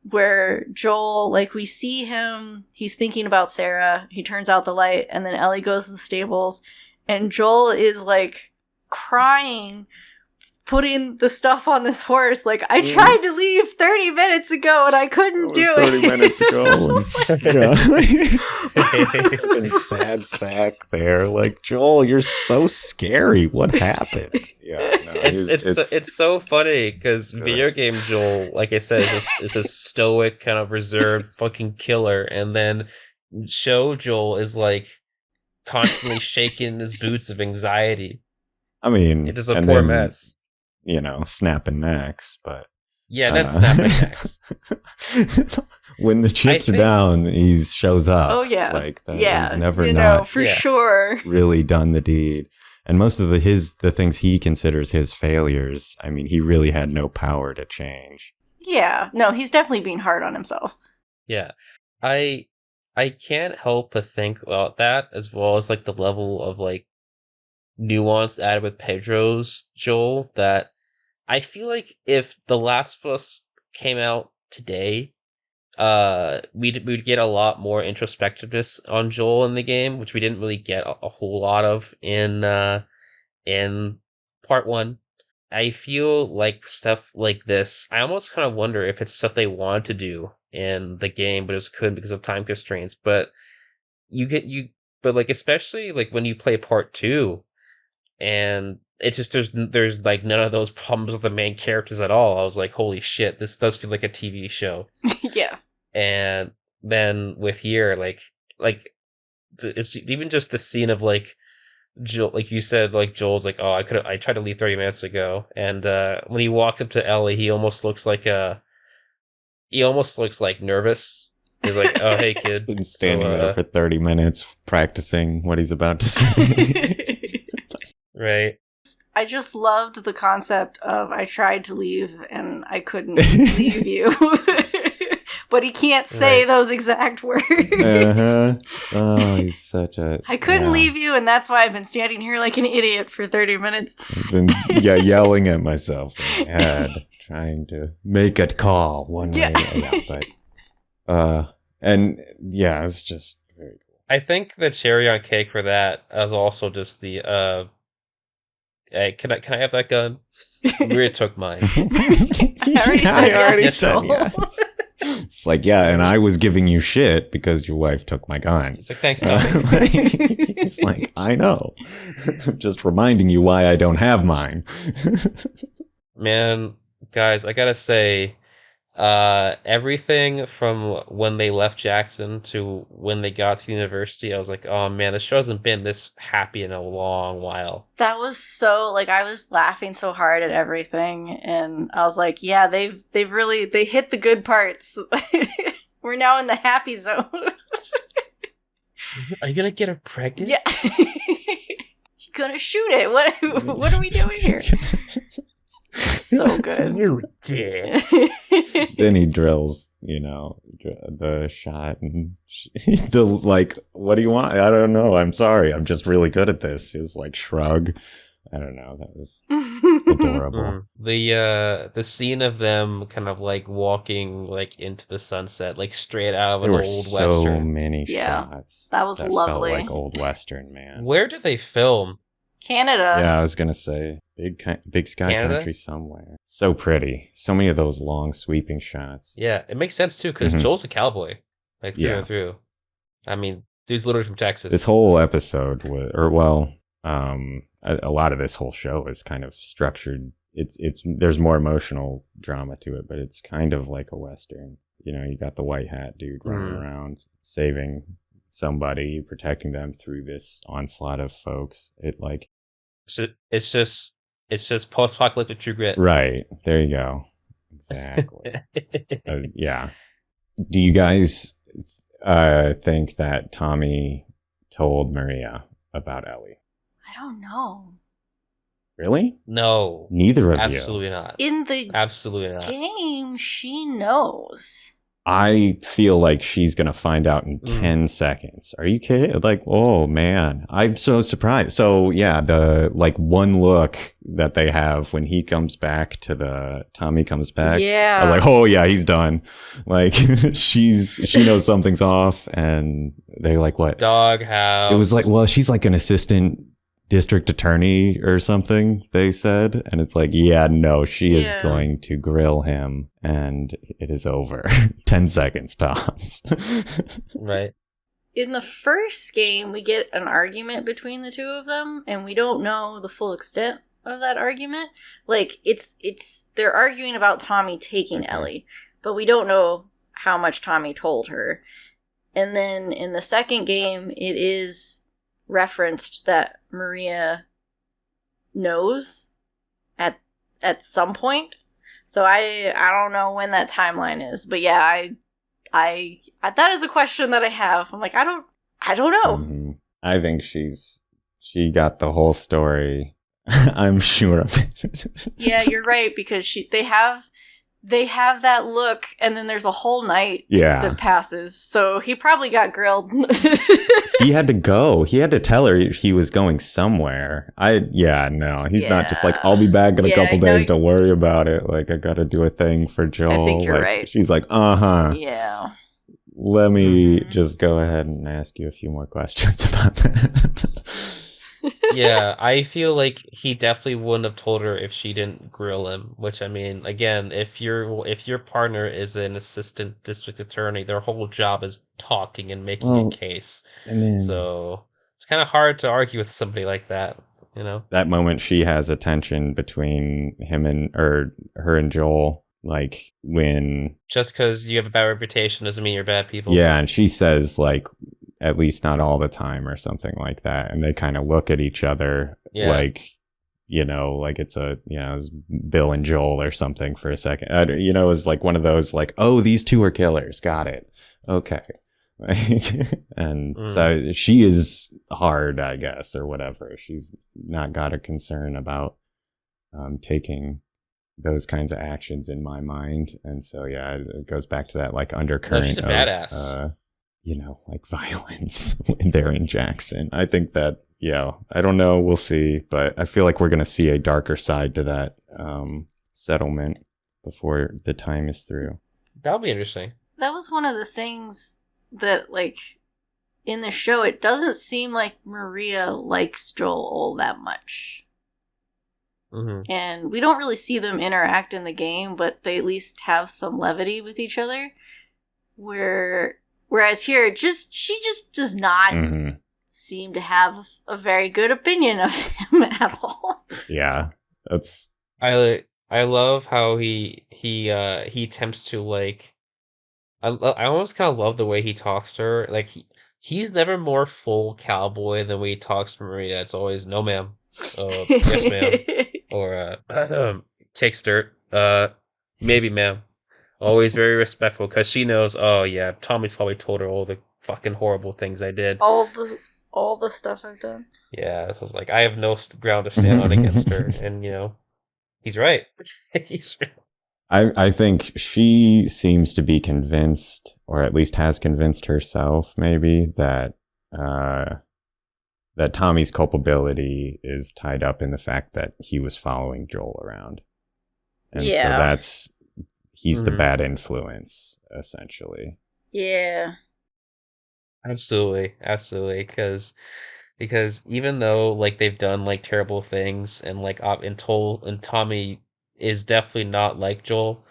where Joel, like, we see him, he's thinking about Sarah, he turns out the light, and then Ellie goes to the stables, and Joel is, like, crying, putting the stuff on this horse. Like, I tried to leave 30 minutes ago, and I couldn't do 30 it. 30 minutes ago. And sad sack there. Like, Joel, you're so scary. What happened? Yeah, no, it's so funny because video game Joel, like I said, is a stoic, kind of reserved fucking killer, and then show Joel is like constantly shaking his boots of anxiety. I mean, it is a poor mess. Snapping necks, but yeah, that's snapping necks. When the chips are down, he shows up. Oh yeah, like that. Yeah, he's never not for sure really done the deed. And most of the things he considers his failures, I mean, he really had no power to change. Yeah, no, he's definitely being hard on himself. Yeah, I can't help but think about that, as well as like the level of like nuance added with Pedro's Joel, that I feel like if The Last of Us came out today, we'd get a lot more introspectiveness on Joel in the game, which we didn't really get a whole lot of in part 1. I feel like stuff like this, I almost kind of wonder if it's stuff they wanted to do in the game but just couldn't because of time constraints. But but like, especially like when you play part 2, and it's just there's like none of those problems with the main characters at all. I was like, holy shit, this does feel like a TV show. Yeah. And then with here, like it's even just the scene of like Joel, like you said, like Joel's like, oh, I tried to leave 30 minutes ago, and when he walks up to Ellie, he almost looks like nervous. He's like, oh, hey kid, been standing there for 30 minutes practicing what he's about to say. Right. I just loved the concept of I tried to leave and I couldn't leave you. But he can't say those exact words. Uh-huh. Oh, he's such a... I couldn't leave you, and that's why I've been standing here like an idiot for 30 minutes. I've been yelling at myself in my head, trying to make a call one way. And yeah, it's just very cool. I think the cherry on cake for that is also just the hey, can I have that gun? Rhea took mine. I already said yes. It's like, yeah, and I was giving you shit because your wife took my gun. He's like, thanks, Tommy. It's like, I know. Just reminding you why I don't have mine. Man, guys, I gotta say, everything from when they left Jackson to when they got to university, I was like, oh man, the show hasn't been this happy in a long while. That was so, like, I was laughing so hard at everything, and I was like, yeah, they hit the good parts. We're now in the happy zone. Are you gonna get her pregnant? Yeah. You're gonna shoot it. What are we doing here? So good. You did. Then he drills, the shot, and the like, what do you want? I don't know. I'm sorry. I'm just really good at this. His like shrug. I don't know. That was adorable. The scene of them kind of like walking like into the sunset, like straight out of an old Western. There were so many shots. That was lovely. Felt like old Western, man. Where do they film? Canada. Yeah, I was gonna say big sky Canada? country somewhere. So pretty. So many of those long sweeping shots. Yeah, it makes sense too because Joel's a cowboy, like through and through. I mean, dude's literally from Texas. This whole episode was, a lot of this whole show is kind of structured. It's there's more emotional drama to it, but it's kind of like a Western. You got the white hat dude running around saving somebody, protecting them through this onslaught of folks. It's just post-apocalyptic True Grit. Right. There you go. Exactly. Yeah. Do you guys think that Tommy told Maria about Ellie? I don't know. Really? No. Neither of Absolutely not. In the Absolutely not. game, she knows. I feel like she's going to find out in 10 seconds. Are you kidding? Like, oh man, I'm so surprised. So yeah, the like one look that they have when he comes back Tommy comes back. Yeah. I was like, oh yeah, he's done. Like she knows something's off, and they like, what? Doghouse. It was like, well, she's like an assistant district attorney or something, they said. And it's like, yeah, no, she is going to grill him, and it is over. 10 seconds tops. Right. In the first game, we get an argument between the two of them, and we don't know the full extent of that argument. Like, they're arguing about Tommy taking Ellie, but we don't know how much Tommy told her. And then in the second game, it is referenced that Maria knows at some point. So I don't know when that timeline is, but yeah, I that is a question that I have. I'm like, I don't know. Mm-hmm. I think she got the whole story. I'm sure of it. Yeah, you're right, because they have that look, and then there's a whole night that passes. So he probably got grilled. He had to go. He had to tell her he was going somewhere. He's not just like, I'll be back in a couple days. Don't worry about it. Like, I got to do a thing for Joel. I think you're right. She's like, Yeah. Let me just go ahead and ask you a few more questions about that. Yeah, I feel like he definitely wouldn't have told her if she didn't grill him. Which, I mean, again, if your partner is an assistant district attorney, their whole job is talking and making a case. So it's kind of hard to argue with somebody like that. You know, that moment she has a tension between her and Joel. Like, when just because you have a bad reputation doesn't mean you're bad people. Yeah, and she says, like, at least not all the time or something like that. And they kind of look at each other like, you know, like it's it's Bill and Joel or something for a second. It was like one of those like, oh, these two are killers. Got it. Okay. And so she is hard, I guess, or whatever. She's not got a concern about taking those kinds of actions in my mind. And so, yeah, it goes back to that like undercurrent she's a badass. Like violence when they're in Jackson. I think that, I don't know. We'll see. But I feel like we're going to see a darker side to that settlement before the time is through. That'll be interesting. That was one of the things that, like, in the show, it doesn't seem like Maria likes Joel all that much. Mm-hmm. And we don't really see them interact in the game, but they at least have some levity with each other. Whereas here, she just does not seem to have a very good opinion of him at all. Yeah, that's. I love how he attempts to, like. I almost kind of love the way he talks to her. Like, he's never more full cowboy than when he talks to Maria. It's always no, ma'am. Yes, ma'am. Or takes dirt. Maybe, ma'am. Always very respectful, because she knows, oh yeah, Tommy's probably told her all the fucking horrible things I did. All the stuff I've done. Yeah, so it's like, I have no ground to stand on against her. And, he's right. He's right. I think she seems to be convinced, or at least has convinced herself, maybe, that Tommy's culpability is tied up in the fact that he was following Joel around. And so he's the bad influence, essentially. Yeah. Absolutely. Because even though, like, they've done, like, terrible things, and, like, and Tommy is definitely not like Joel,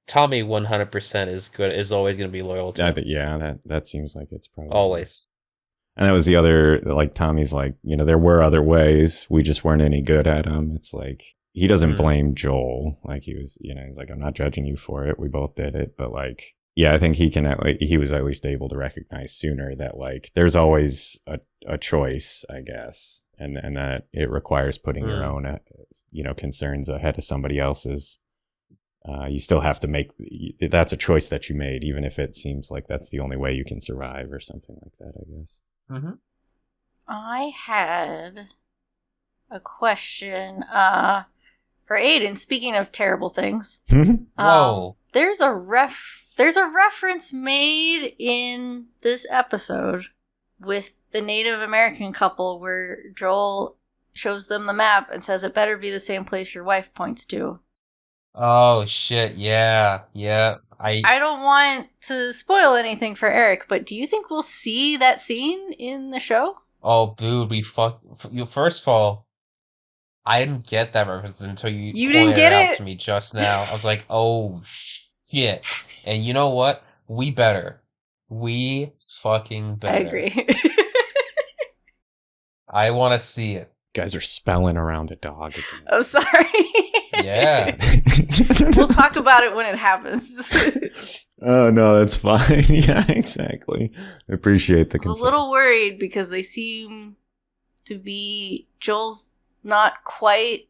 Tommy 100% is always going to be loyal to him. That seems like it's probably always. And that was the other, like, Tommy's like, there were other ways, we just weren't any good at them. It's like, he doesn't blame Joel. Like, he was, he's like, I'm not judging you for it. We both did it. But, like, I think he was at least able to recognize sooner that, like, there's always a choice, I guess. And that it requires putting your own, concerns ahead of somebody else's. You still have to make, that's a choice that you made, even if it seems like that's the only way you can survive or something like that, I guess. Mm-hmm. I had a question for Aidan, speaking of terrible things. Whoa. There's a There's a reference made in this episode with the Native American couple where Joel shows them the map and says it better be the same place your wife points to. Oh shit! Yeah. I don't want to spoil anything for Erik, but do you think we'll see that scene in the show? Oh, dude, you. First of all, I didn't get that reference until you didn't pointed get it out it? to me just now. I was like, oh shit! And you know what? We better. We fucking better. I agree. I want to see it. Guys are spelling around the dog again. I'm sorry. Yeah. We'll talk about it when it happens. Oh, no, that's fine. Yeah, exactly. I appreciate the I was concern. a little worried because they seem to be... Joel's not quite,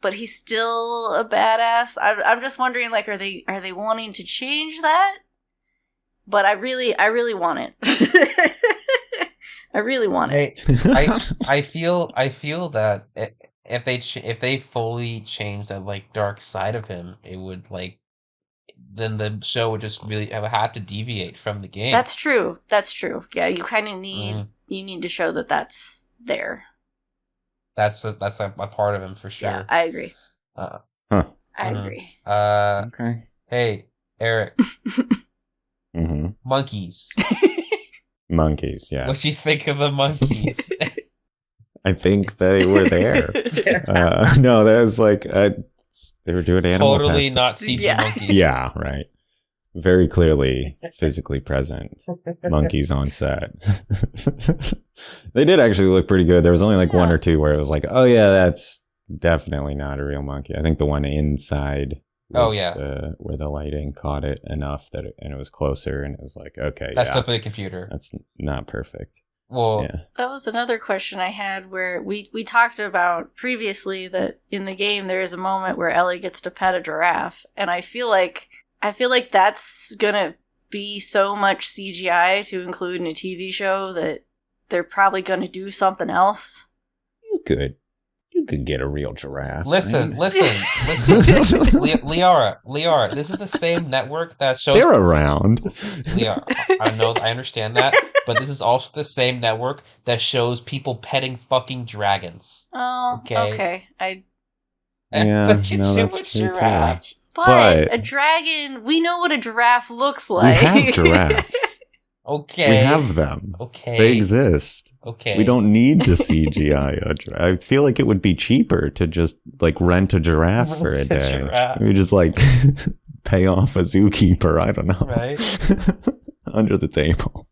but he's still a badass. I'm just wondering, like, are they wanting to change that? But I really want it. I really want it. I feel that if they fully change that like dark side of him, it would like then the show would just really have had to deviate from the game. That's true. Yeah, you kind of need you need to show that that's there. That's a part of him for sure. Yeah, I agree. Huh. I agree. Okay. Hey, Erik. Mm-hmm. Monkeys. Monkeys, yes. What do you think of the monkeys? I think they were there. No, that was like they were doing animal Totally testing. not CG Yeah. monkeys. Yeah, right. Very clearly physically present monkeys on set. They did actually look pretty good. There was only like one or two where it was like, oh yeah, that's definitely not a real monkey. I think the one inside was where the lighting caught it enough that it was closer and it was like, okay, that's definitely a computer. That's not perfect. Well, yeah. That was another question I had where we talked about previously that in the game there is a moment where Ellie gets to pet a giraffe, and I feel like that's gonna be so much CGI to include in a TV show that they're probably gonna do something else. You could get a real giraffe. listen. right? Liara, this is the same network that shows... They're around. Liara, I understand that, but this is also the same network that shows people petting fucking dragons. Oh, okay. Yeah, Fucking no, too that's much true, too. giraffe. But a dragon, we know what a giraffe looks like. We have giraffes. Okay. We have them. Okay. They exist. Okay. We don't need to CGI a giraffe. I feel like it would be cheaper to just like rent a giraffe for a Rent a day. giraffe. We just like pay off a zookeeper. I don't know. Right? Under the table.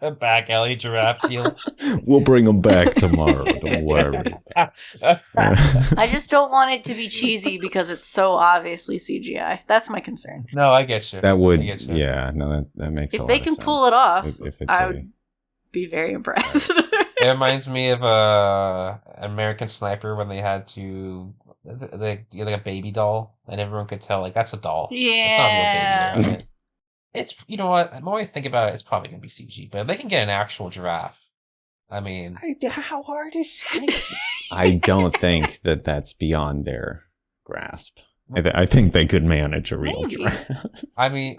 A back alley giraffe deal. We'll bring them back tomorrow. Don't worry. I just don't want it to be cheesy because it's so obviously CGI. That's my concern. No, I get you. That would, I get you. yeah, no, that makes a If lot they of can sense. pull it off, If it's I would be very impressed. It reminds me of American Sniper when they had to like a baby doll, and everyone could tell like that's a doll. It's not a real baby there. I mean, it's, you know what? The more I think about it, it's probably gonna be CG. But if they can get an actual giraffe, I mean, how hard is I don't think that that's beyond their grasp. I think they could manage a real Maybe. giraffe. I mean,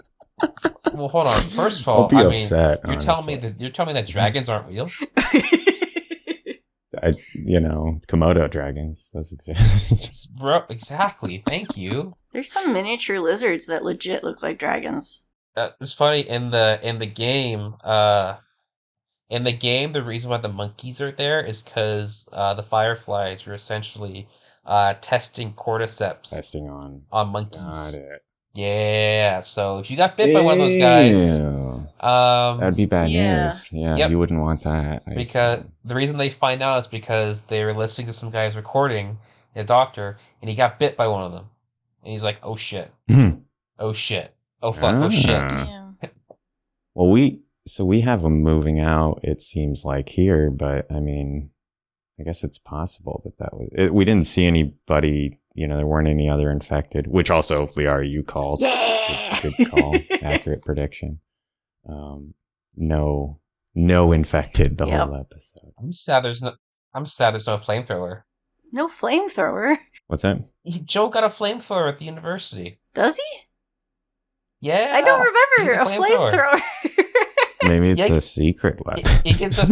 well, hold on. First of all, I'll be I upset, mean, honestly. you're telling me that dragons aren't real? Komodo dragons, those exist. Bro, exactly. Thank you. There's some miniature lizards that legit look like dragons. It's funny in the game. In the game, the reason why the monkeys are there is because the Fireflies were essentially testing cordyceps Testing on monkeys. Got it. Yeah, so if you got bit by one of those guys, Ew. That'd be bad Yeah. news. Yeah, Yep. you wouldn't want that. I because assume. the reason they find out is because they were listening to some guys recording, a doctor, and he got bit by one of them, and he's like, "Oh shit! Oh shit! Oh fuck! Oh shit!" Ah. Yeah. Well, we have them moving out, it seems like here, but I mean, I guess it's possible that was. We didn't see anybody, there weren't any other infected, which also, Liara, you called. Yeah. Good call. Accurate prediction. No infected the Yep. whole episode. I'm sad there's no flamethrower. No flamethrower. What's that? Joe got a flamethrower at the university. Does he? Yeah, I don't he's remember a flamethrower. Maybe it's Yeah, a secret weapon. It gets a,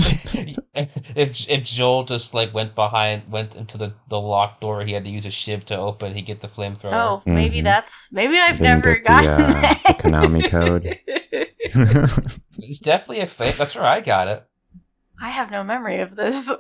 if Joel just like went into the locked door, he had to use a shiv to open. He get the flamethrower. Oh, maybe maybe I've Didn't never get gotten the Konami code. It's definitely a flame. That's where I got it. I have no memory of this.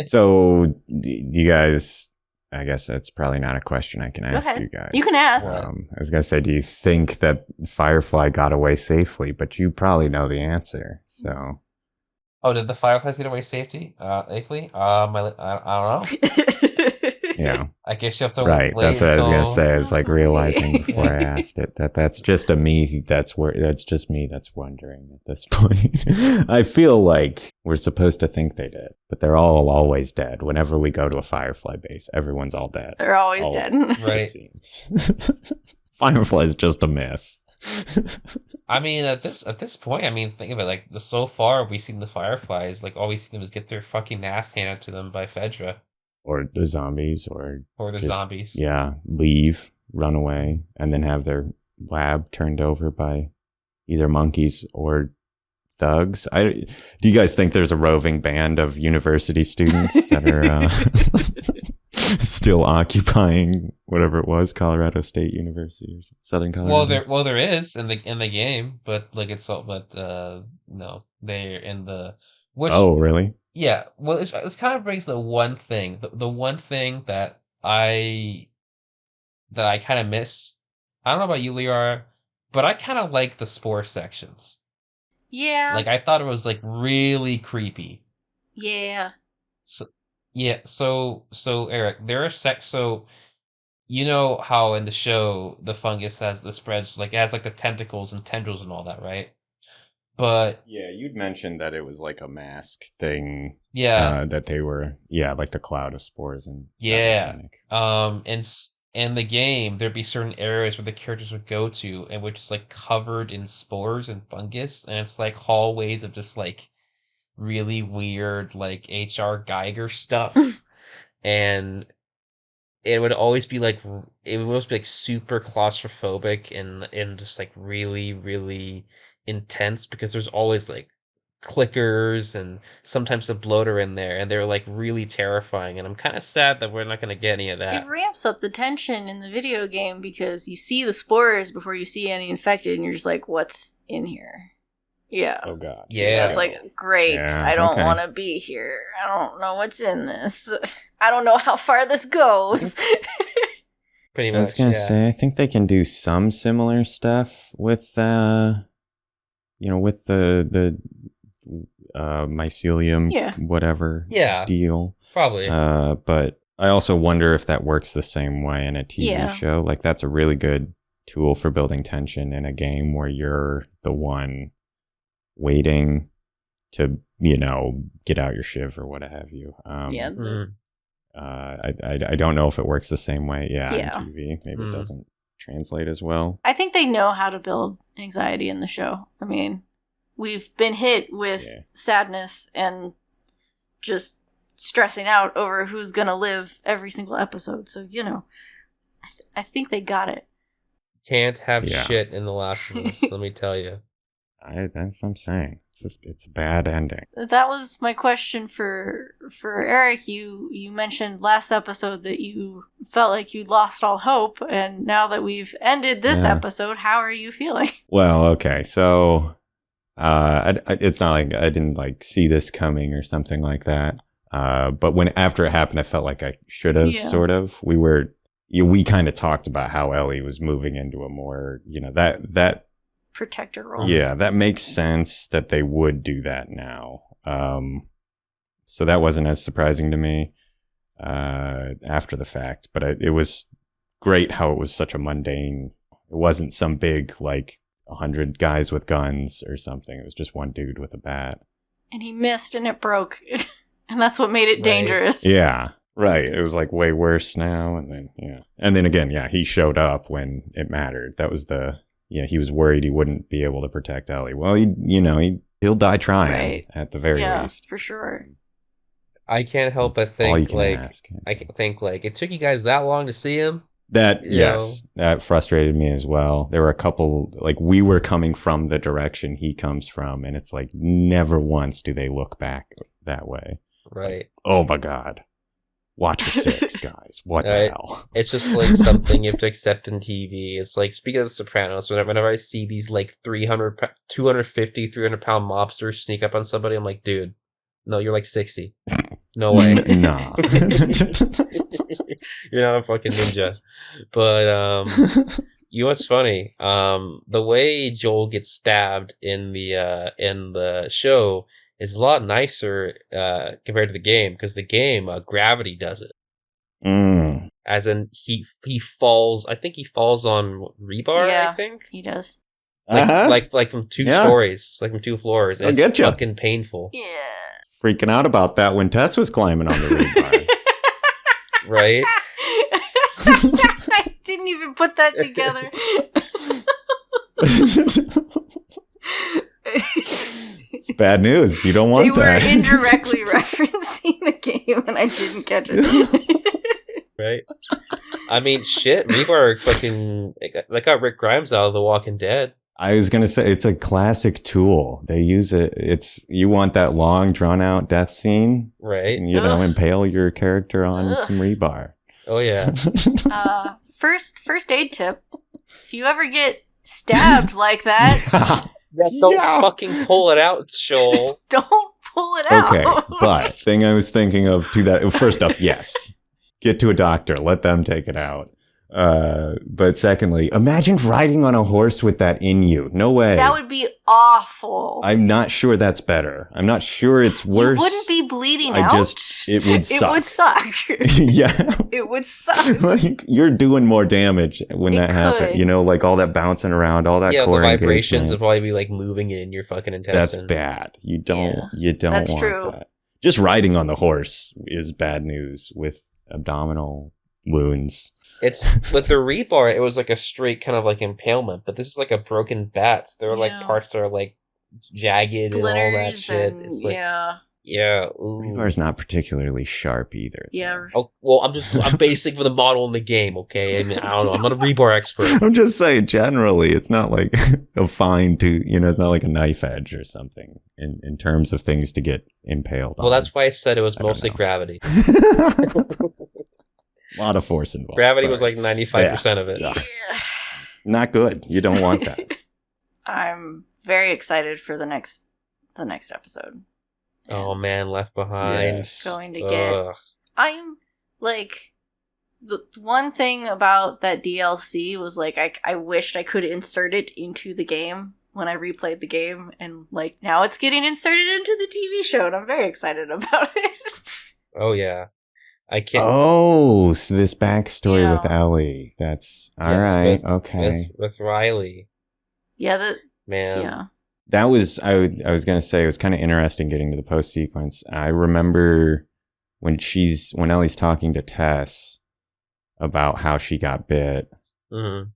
So, do you guys? I guess that's probably not a question I can Go ask ahead. you guys. You can ask. I was gonna say, do you think that Firefly got away safely? But you probably know the answer. So, Oh, did the Fireflies get away safely? I don't know. yeah, I guess you have to right. wait That's what I was gonna until- say. It's like realizing Yeah. before I asked it that's just me. That's just me. That's wondering at this point. I feel like we're supposed to think they did, but they're all always dead. Whenever we go to a Firefly base, everyone's all dead. They're always dead. Right. It seems. Firefly is just a myth. I mean, at this point, I mean, think of it. Like so far, we've seen the Fireflies. Like all we see them is get their fucking ass handed to them by Fedra Or the zombies, or or the just- zombies. yeah, leave, run away, and then have their lab turned over by either monkeys or thugs. Do you guys think there's a roving band of university students that are still occupying whatever it was, Colorado State University or Southern Colorado? Well, there is in the game, but like no, they're in the which. Oh, really? Yeah, well, it's kind of brings the one thing, the one thing that I kind of miss. I don't know about you, Liara, but I kind of like the spore sections. Yeah. Like I thought it was like really creepy. Yeah. So yeah, so Eric, there are so you know how in the show the fungus has the spreads like it has like the tentacles and tendrils and all that, right? But Yeah, you'd mentioned that it was like a mask thing. yeah, That they were, like the cloud of spores and that yeah. mechanic. In the game, there'd be certain areas where the characters would go to, and which is like covered in spores and fungus, and it's like hallways of just like really weird like HR Geiger stuff, and it would always be like super claustrophobic and just like really intense because there's always like clickers and sometimes a bloater in there, and they're like really terrifying, and I'm kind of sad that we're not going to get any of that. It ramps up the tension in the video game because you see the spores before you see any infected, and you're just like, what's in here? Yeah. Oh god. Yeah. It's like, great, Yeah, I don't okay. want to be here. I don't know what's in this. I don't know how far this goes. Pretty I was much, gonna yeah. say, I think they can do some similar stuff with, with the mycelium, Yeah. whatever Yeah. deal. Probably. But I also wonder if that works the same way in a TV Yeah. show. Like that's a really good tool for building tension in a game where you're the one waiting to, get out your shiv or what have you. Yeah. Mm. I don't know if it works the same way. Yeah. Yeah. On TV, maybe Mm. it doesn't translate as well. I think they know how to build anxiety in the show. I mean, we've been hit with sadness and just stressing out over who's going to live every single episode. So, I think they got it. Can't have Yeah. shit in The Last of Us, let me tell you. That's what I'm saying. It's a bad ending. That was my question for Erik. You mentioned last episode that you felt like you'd lost all hope, and now that we've ended this Yeah. episode, how are you feeling? Well, okay, so it's not like I didn't like see this coming or something like that. But after it happened, I felt like I should have. Yeah. Sort of. We kind of talked about how Ellie was moving into a more, that Protector role. yeah, that makes sense that they would do that now. So that wasn't as surprising to me after the fact, but it was great how it was such a mundane. It wasn't some big like 100 guys with guns or something. It was just one dude with a bat. And he missed and it broke. And that's what made it Right. dangerous. Yeah, right. It was like way worse now, and then again, he showed up when it mattered. That was he was worried he wouldn't be able to protect Ellie. Well, he'll die trying Right. at the very Yeah, least. for sure. I can't help but That's all you think can like ask. I can think like it took you guys that long to see him. That frustrated me as well. There were a couple, like, we were coming from the direction he comes from, and it's like never once do they look back that way. Right. Like, oh my God. Watch your 6, guys. What the hell? It's just like something you have to accept in TV. It's like, speaking of The Sopranos, whenever I see these like 250, 300 pound mobsters sneak up on somebody, I'm like, dude, no, you're like 60. No way. Nah. You're not a fucking ninja. But you know what's funny? The way Joel gets stabbed in the show is a lot nicer compared to the game, because the game, gravity does it. As in, he falls. I think he falls on rebar. Yeah, I think he does. Like from 2 stories, like from 2 floors. And it's fucking painful. Yeah. Freaking out about that when Tess was climbing on the rebar. Right? I didn't even put that together. It's bad news. You don't want that. They were indirectly referencing the game, and I didn't catch it. Right? I mean, shit. Rebar fucking... That got Rick Grimes out of The Walking Dead. I was going to say, it's a classic tool. They use it. You want that long, drawn-out death scene. Right. And, impale your character on some rebar. Oh, yeah. First aid tip. If you ever get stabbed like that... Don't fucking pull it out, Joel. Don't pull it out. Okay, but thing I was thinking of to that, first off, yes. Get to a doctor. Let them take it out. But secondly, imagine riding on a horse with that in you. No way. That would be awful. I'm not sure that's better. I'm not sure it's worse. You wouldn't be bleeding out. It would suck. It would suck. Yeah. It would suck. Like, you're doing more damage when that happens. You know, like all that bouncing around, all that core the vibrations engagement. would probably be like moving it in your fucking intestine. That's bad. You don't That's want true. that. Just riding on the horse is bad news with abdominal wounds. It's with the rebar, it was like a straight kind of like impalement, but this is like a broken bat. So there are like parts that are like jagged Splitters and all that shit. And, it's like, ooh. Rebar's not particularly sharp either. Yeah. Oh, well, I'm basing for the model in the game, okay? I mean, I don't know. I'm not a rebar expert. I'm just saying, generally, it's not like a fine tooth, it's not like a knife edge or something in terms of things to get impaled on. Well, that's why I said it was mostly gravity. A lot of force involved. Gravity was like 95% of it. Yeah. Not good. You don't want that. I'm very excited for the next episode. Oh man, Left Behind. Yes. Going to get. I'm like, the one thing about that DLC was like I wished I could insert it into the game when I replayed the game, and like now it's getting inserted into the TV show, and I'm very excited about it. Oh yeah. I can't. Oh, so this backstory with Ellie. That's all right. Okay. With Riley. Yeah. Man. Yeah. That was, I was going to say, it was kind of interesting getting to the post sequence. I remember when Ellie's talking to Tess about how she got bit. Mm-hmm.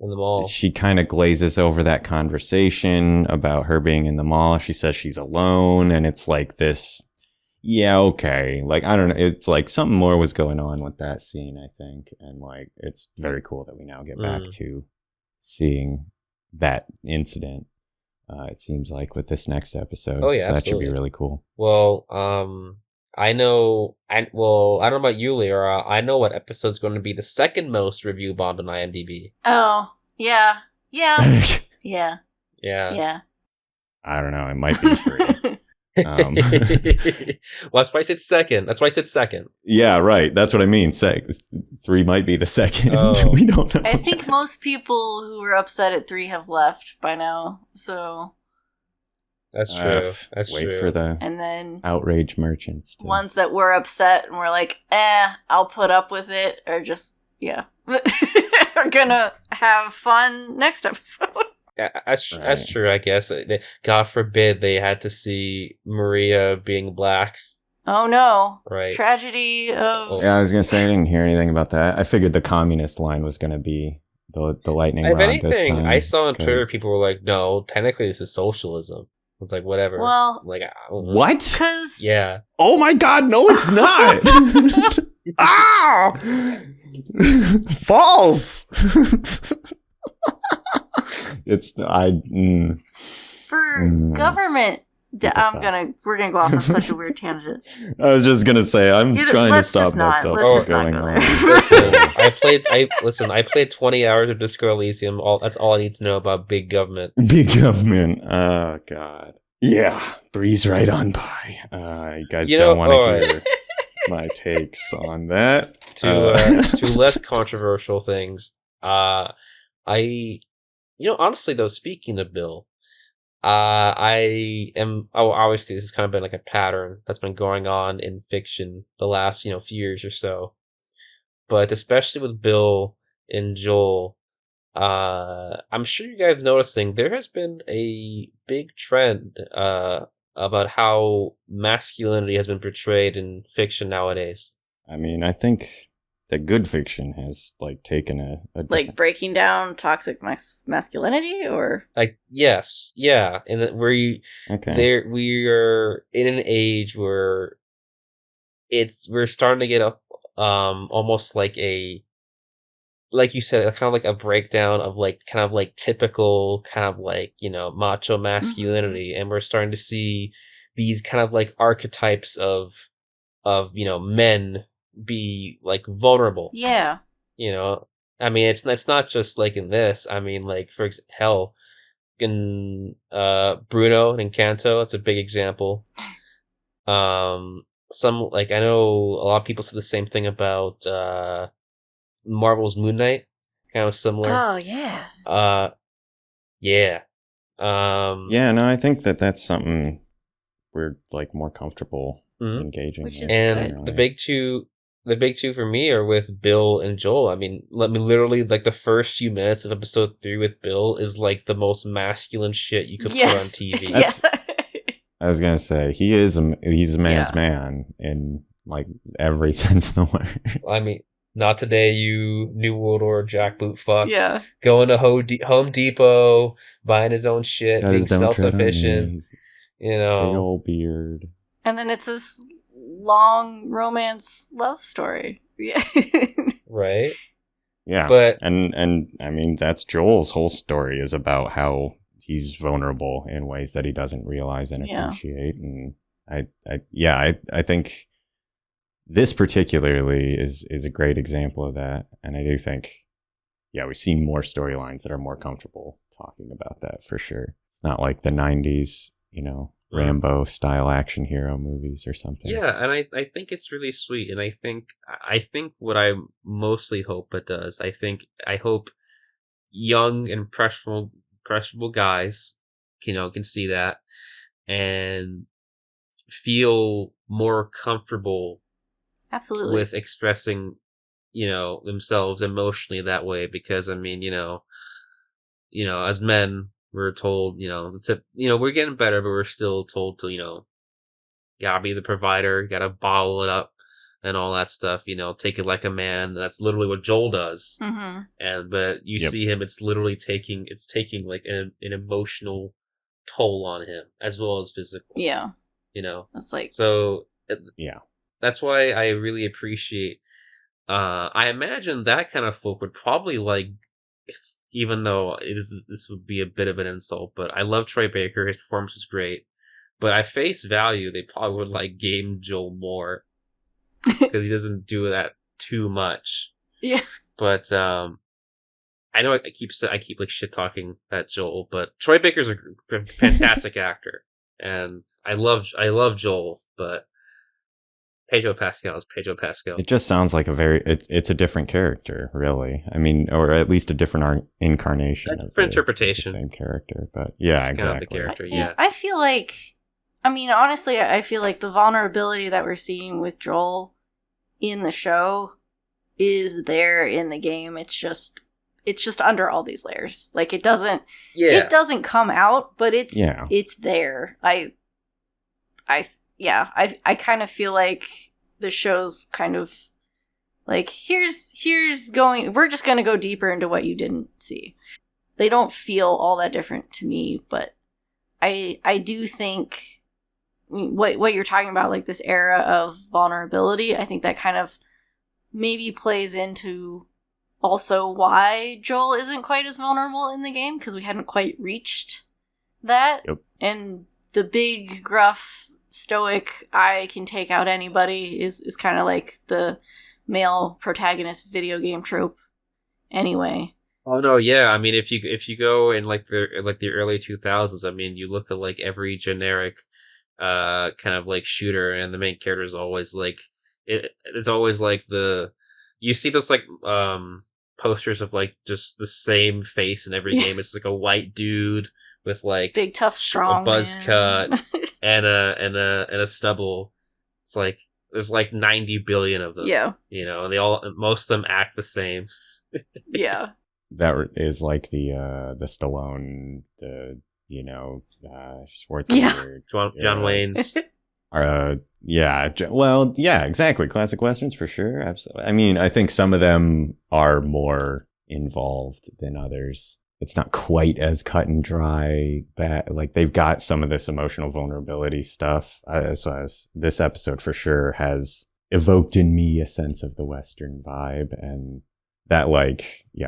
In the mall. She kind of glazes over that conversation about her being in the mall. She says she's alone, and it's like this. Yeah, okay. Like, I don't know. It's like something more was going on with that scene, I think. And like, it's very cool that we now get back to seeing that incident. It seems like with this next episode. Oh yeah, so that absolutely. should be really cool. Well, I don't know about you, Lyra. I know what episode's going to be the second most review bombed on IMDb. Oh, yeah. Yeah. Yeah. I don't know. It might be 3. Well, that's why I said second. Yeah, right. That's what I mean. 3 might be the second. Oh. We don't know. I think most people who were upset at 3 have left by now. So that's true. Wait for the and then outrage merchants. Ones that were upset and were like, I'll put up with it, or just are gonna have fun next episode. Yeah, that's true, I guess. God forbid they had to see Maria being black. Oh no. Right. Tragedy of... Yeah, I was going to say I didn't hear anything about that. I figured the communist line was going to be the lightning rod anything, this time. I saw on Twitter people were like, no, technically this is socialism. It's like, whatever. Well... Like, what? Because... Yeah. Oh my god, no it's not! Ah! False. For government. We're gonna go off on such a weird tangent. I was just gonna say I'm trying to stop myself from going on. Listen, I played 20 hours of Disco Elysium. That's all I need to know about big government. Big government. Oh god. Yeah, breeze right on by. You guys don't want to hear my takes on that. To less controversial things. Honestly though, speaking of Bill, obviously this has kind of been like a pattern that's been going on in fiction the last, few years or so. But especially with Bill and Joel, I'm sure you guys noticing there has been a big trend, about how masculinity has been portrayed in fiction nowadays. I mean, I think that good fiction has taken a like breaking down toxic masculinity, or yes, yeah, and that we are in an age where we're starting to get almost like you said, kind of like a breakdown of typical kind of macho masculinity, and we're starting to see these kind of archetypes of men be vulnerable. Yeah. I mean, it's not just in this. I mean, for hell, in Bruno and Encanto, it's a big example. I know a lot of people say the same thing about Marvel's Moon Knight, kind of similar. Oh yeah. Yeah. Yeah, no, I think that's something we're more comfortable engaging with. And the big two for me are with Bill and Joel. I mean, literally the first few minutes of episode 3 with Bill is the most masculine shit you could put on TV. I was gonna say he's a man's man in every sense of the word. I mean, not today, you New World Order jackboot fucks. Yeah. Going to Home Depot, buying his own shit, being self-sufficient. Big old beard. And then it's this long romance love story. Yeah. Right? Yeah. But and I mean, that's Joel's whole story, is about how he's vulnerable in ways that he doesn't realize and appreciate. And I think this particularly is a great example of that. And I do think, we've seen more storylines that are more comfortable talking about that for sure. It's not like the 90s, Rambo style action hero movies or something. Yeah, and I think it's really sweet. And I think what I mostly hope it does, I hope young and impressionable guys, can see that and feel more comfortable. Absolutely. With expressing, themselves emotionally that way. Because I mean, as men, we're told, we're getting better, but we're still told to, gotta be the provider, gotta bottle it up and all that stuff, take it like a man. That's literally what Joel does. Mm-hmm. But you see him, it's literally taking an emotional toll on him as well as physical. Yeah. That's so that's why I really appreciate. I imagine that kind of folk would probably even though this would be a bit of an insult, but I love Troy Baker. His performance was great, but at face value, they probably would game Joel more because he doesn't do that too much. Yeah. But I know I keep shit talking that Joel, but Troy Baker's a fantastic actor, and I love Joel, but Pedro Pascal is Pedro Pascal. It just sounds like it's a different character, really. I mean, or at least a different incarnation. A different interpretation. The same character, but yeah, exactly. Kind of the character, I feel honestly, I feel like the vulnerability that we're seeing with Joel in the show is there in the game. It's just under all these layers. It doesn't come out, but it's there. I kind of feel like the show's kind of here's going, we're just going to go deeper into what you didn't see. They don't feel all that different to me, but I do think what you're talking about, this era of vulnerability, I think that kind of maybe plays into also why Joel isn't quite as vulnerable in the game, because we hadn't quite reached that. Yep. And the big, gruff, stoic, I can take out anybody is kind of like the male protagonist video game trope anyway. Oh no, yeah. I mean, if you go in like the early 2000s, I mean, you look at like every generic kind of like shooter, and the main character is always like it's always like you see this like posters of like just the same face in every game. It's like a white dude with like big, tough, strong, a buzz man. cut and a stubble. It's like there's like 90 billion of them. Yeah. You know, and most of them act the same. Yeah. That is like the Stallone, Schwarzenegger. John Wayne's. Well, yeah, exactly. Classic Westerns for sure. Absolutely. I mean, I think some of them are more involved than others. It's not quite as cut and dry. Like they've got some of this emotional vulnerability stuff. So this episode for sure has evoked in me a sense of the Western vibe, and that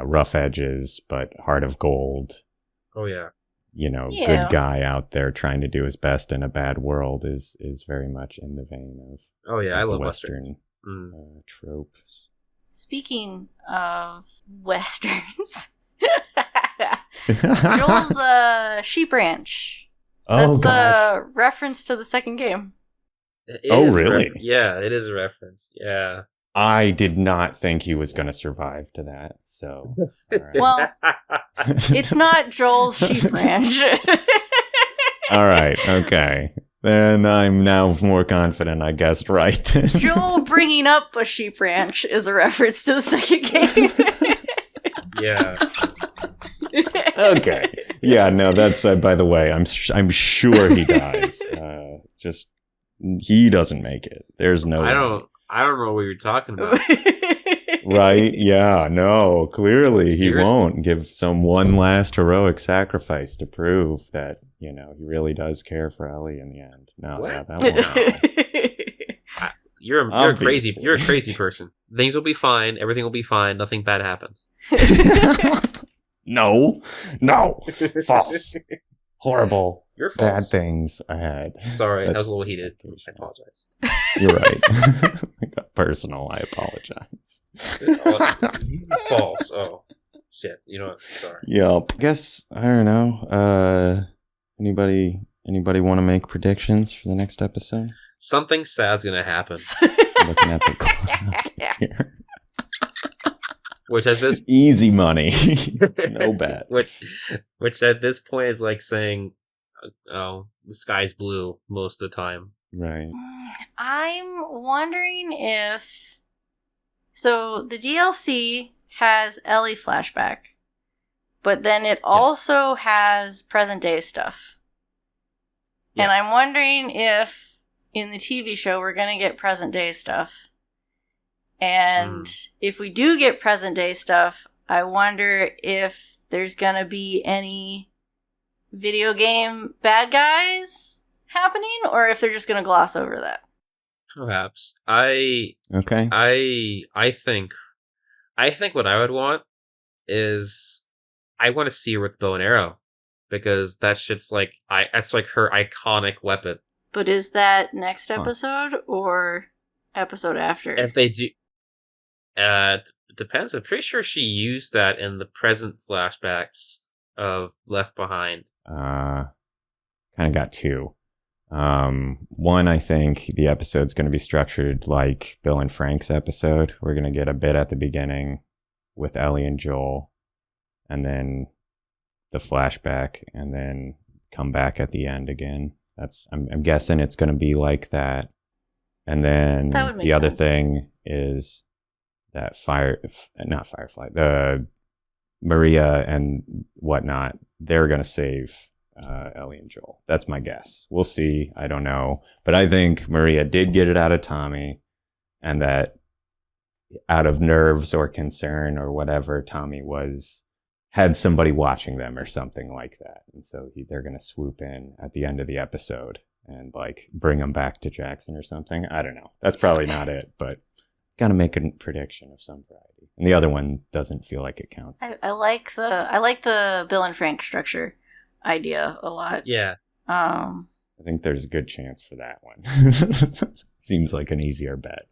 rough edges but heart of gold. Oh yeah. Good guy out there trying to do his best in a bad world is very much in the vein of I love Western tropes. Speaking of Westerns, Joel's Sheep Ranch. Oh, That's a reference to the second game. Really? Yeah, it is a reference. Yeah. I did not think he was going to survive to that. So, all right. Well, it's not Joel's Sheep Ranch. All right. Okay. Then I'm now more confident I guessed right. Joel bringing up a sheep ranch is a reference to the second game. Yeah. Okay. Yeah. No. That's by the way. I'm sure he dies. Just he doesn't make it. There's no. I don't know what you're talking about. Right? Yeah. No. Clearly, Seriously? he won't give some one last heroic sacrifice to prove that he really does care for Ellie in the end. No. What? Yeah, that won't happen. You're a crazy person. Things will be fine. Everything will be fine. Nothing bad happens. No. False. Horrible. You're false. Bad things ahead. Sorry, that was a little heated. I apologize. You're right. I got personal. I apologize. False. Oh, shit. You know what? Sorry. Yep. Guess, I don't know. Anybody want to make predictions for the next episode? Something sad's gonna happen. I'm looking at the clock here. Which at this easy money. No bet. Which at this point is like saying, oh, the sky's blue most of the time. Right. I'm wondering if... So, the DLC has Ellie flashback, but then it also has present-day stuff. Yeah. And I'm wondering if, in the TV show, we're going to get present-day stuff. And if we do get present-day stuff, I wonder if there's going to be any video game bad guys happening, or if they're just going to gloss over that. Perhaps. I think what I would want is I want to see her with bow and arrow, because that shit's like that's like her iconic weapon. But is that next episode or episode after? If they do, it depends. I'm pretty sure she used that in the present flashbacks of Left Behind. Kind of got two. One, I think the episode's going to be structured like Bill and Frank's episode. We're going to get a bit at the beginning with Ellie and Joel, and then the flashback, and then come back at the end again. I'm guessing it's going to be like that. And then the other thing is that Firefly, the Maria and whatnot, they're going to save Ellie and Joel. That's my guess. We'll see. I don't know. But I think Maria did get it out of Tommy, and that out of nerves or concern or whatever, Tommy had somebody watching them or something like that. And so they're going to swoop in at the end of the episode and like bring them back to Jackson or something. I don't know. That's probably not it, but Gotta make a prediction of some variety. And the other one doesn't feel like it counts. I like the Bill and Frank structure idea a lot. Yeah. I think there's a good chance for that one. Seems like an easier bet.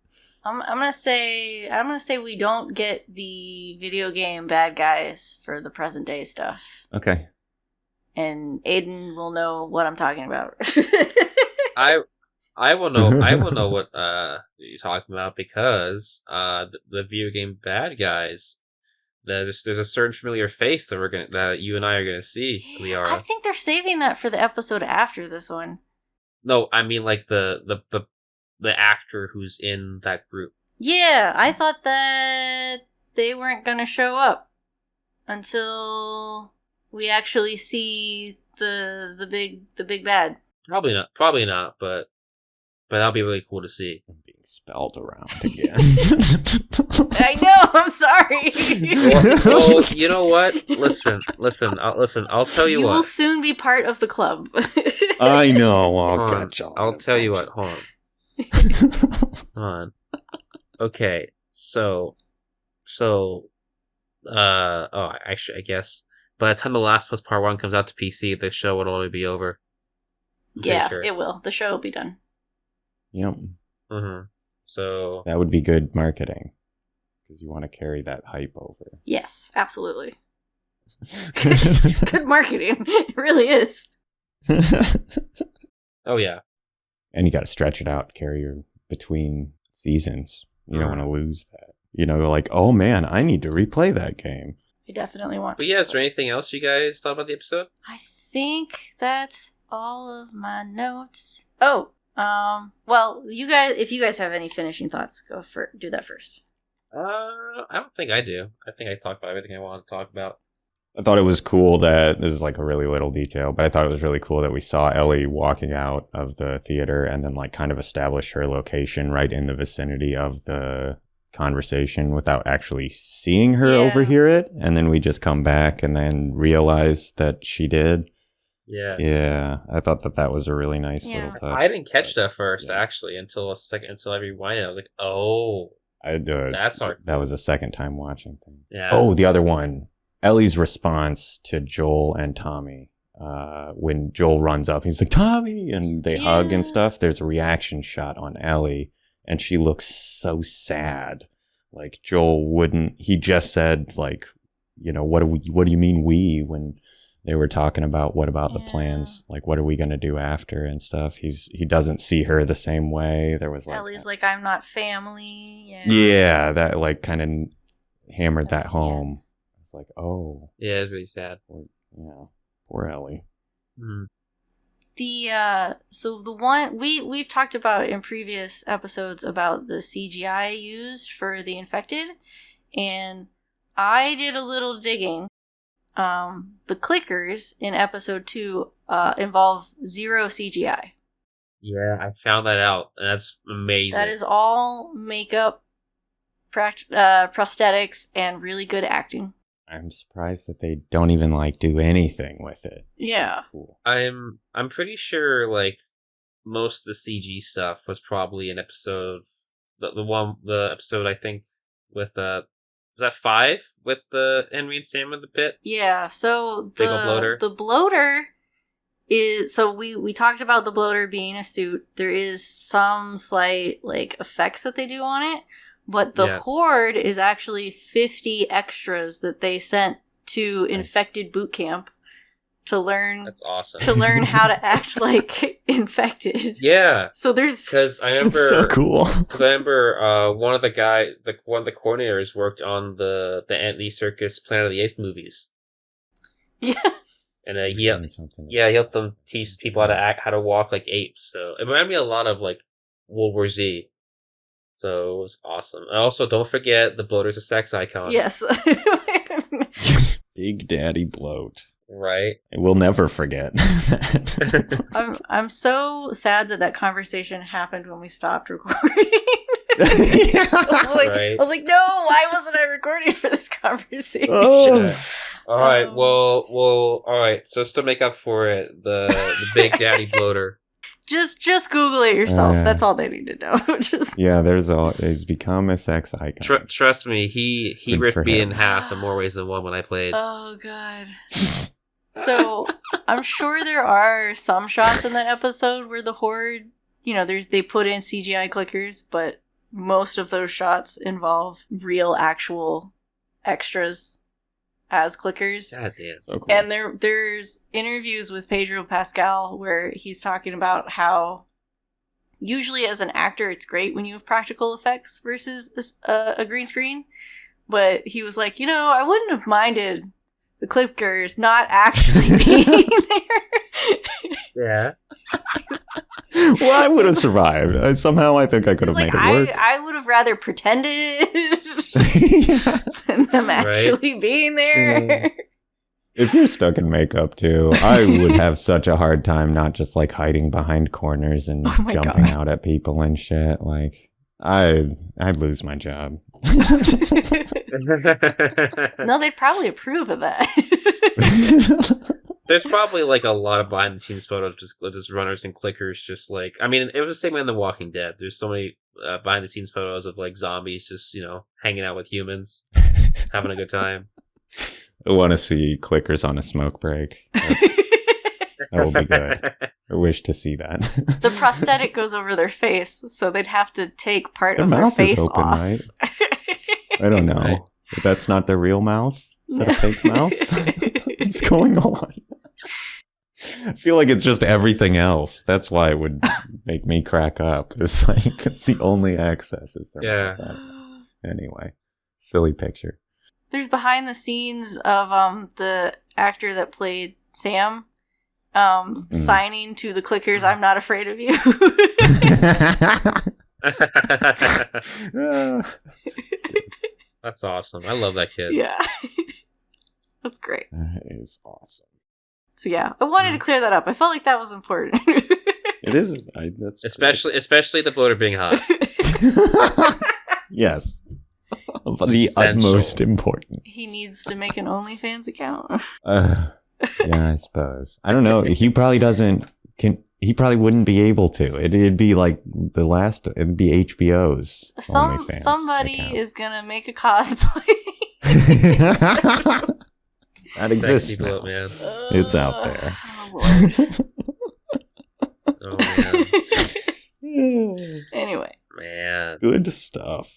I'm gonna say we don't get the video game bad guys for the present day stuff. Okay. And Aidan will know what I'm talking about. I will know what you're talking about because the video game bad guys. There's a certain familiar face that you and I are gonna see, Liara. I think they're saving that for the episode after this one. No, I mean like the actor who's in that group. Yeah, I thought that they weren't gonna show up until we actually see the big bad. Probably not, but that'll be really cool to see. I'm being spelled around again. I know, I'm sorry. Well, you know what? Listen. I'll tell you what. You will soon be part of the club. I know. I'll tell you what. Hold on. Okay, I guess by the time The Last of Us Part 1 comes out to PC, the show would already be over. Yeah, sure. It will. The show will be done. Yep. Mm-hmm. So that would be good marketing because you want to carry that hype over. Yes, absolutely. It's good marketing. It really is. Oh yeah. And you got to stretch it out, carry your between seasons. You don't want to lose that. Like, oh man, I need to replay that game. I definitely want. But yeah, is there anything else you guys thought about the episode? I think that's all of my notes. Oh. Well, if you guys have any finishing thoughts, do that first. I don't think I do. I think I talked about everything I wanted to talk about. I thought it was cool that, this is like a really little detail, but I thought it was really cool that we saw Ellie walking out of the theater and then like kind of establish her location right in the vicinity of the conversation without actually seeing her overhear it. And then we just come back and then realize that she did. Yeah. Yeah. I thought that was a really nice little touch. I didn't catch that first, actually, until I rewinded. I was like, oh. That was a second time watching thing. Yeah. Oh, the other one. Ellie's response to Joel and Tommy. When Joel runs up, he's like, Tommy! And they hug and stuff. There's a reaction shot on Ellie, and she looks so sad. Like, Joel he just said, like, what do you mean we, when they were talking about what about the plans, like what are we gonna do after and stuff. He doesn't see her the same way. There was like Ellie's like, I'm not family. Yeah, that like kind of hammered that home. It's like, oh yeah, it's really sad. Poor Ellie. Mm-hmm. So the one we've talked about in previous episodes about the CGI used for the infected, and I did a little digging. The clickers in episode 2 involve 0 CGI. Yeah, I found that out, and that's amazing. That is all makeup, prosthetics, and really good acting. I'm surprised that they don't even like do anything with it. Yeah, that's cool. I'm pretty sure like most of the CG stuff was probably an episode. The episode I think with was that 5 with the Henry and Sam in the pit? Yeah, so Big ol' bloater. The bloater is, so we talked about the bloater being a suit. There is some slight like effects that they do on it, but the horde is actually 50 extras that they sent to infected boot camp to learn. That's awesome. To learn how to act like infected. Yeah. So there's, because I remember it's so cool. Because I remember one of the coordinators worked on the Ant Lee Circus Planet of the Apes movies. Yeah. And he helped them teach people how to walk like apes. So it reminded me a lot of like World War Z. So it was awesome. And also, don't forget the bloater's a sex icon. Yes. Big Daddy Bloat. Right. We'll never forget that. I'm so sad that conversation happened when we stopped recording. I was like, no, why wasn't I recording for this conversation? All right. Well. All right. So just to make up for it, the Big Daddy Bloater. Just Google it yourself. That's all they need to know. Just yeah, he's become a sex icon. Trust me, he Good ripped for me him. in half in more ways than one when I played. Oh god. So I'm sure there are some shots in that episode where the Horde, they put in CGI clickers, but most of those shots involve real, actual extras as clickers. God damn. So cool. And there's interviews with Pedro Pascal where he's talking about how usually as an actor it's great when you have practical effects versus a green screen. But he was like, I wouldn't have minded the clickers not actually being there. Yeah. Well, I would have survived. Somehow I think I could have made it work. I would have rather pretended than them actually being there. Yeah. If you're stuck in makeup too, I would have such a hard time not just like hiding behind corners and jumping out at people and shit. Like I'd lose my job. No, they'd probably approve of that. There's probably like a lot of behind the scenes photos, just runners and clickers, just like it was the same way in The Walking Dead. There's so many behind the scenes photos of like zombies just hanging out with humans, just having a good time. I want to see clickers on a smoke break. That will be good. I wish to see that. The prosthetic goes over their face, so they'd have to take part Their of their mouth face is open, off. right? I don't know. Right. That's not their real mouth? Is that a fake mouth? What's going on? I feel like it's just everything else. That's why it would make me crack up. It's like it's the only access is their mouth. Anyway, silly picture. There's behind the scenes of the actor that played Sam signing to the clickers, "I'm not afraid of you." That's awesome. I love that kid. Yeah. That's great. That is awesome. So yeah, I wanted to clear that up. I felt like that was important. It is. That's Especially the bloater being hot. yes. The Essential. utmost important. He needs to make an OnlyFans account. Yeah, I suppose. I don't know. He probably doesn't. He probably wouldn't be able to. It'd be like it'd be HBO's OnlyFans Somebody account. is gonna make a cosplay. That exists Sexy now. bloat, man. It's out there. Oh, Lord. Oh man. Anyway. Man. Good stuff.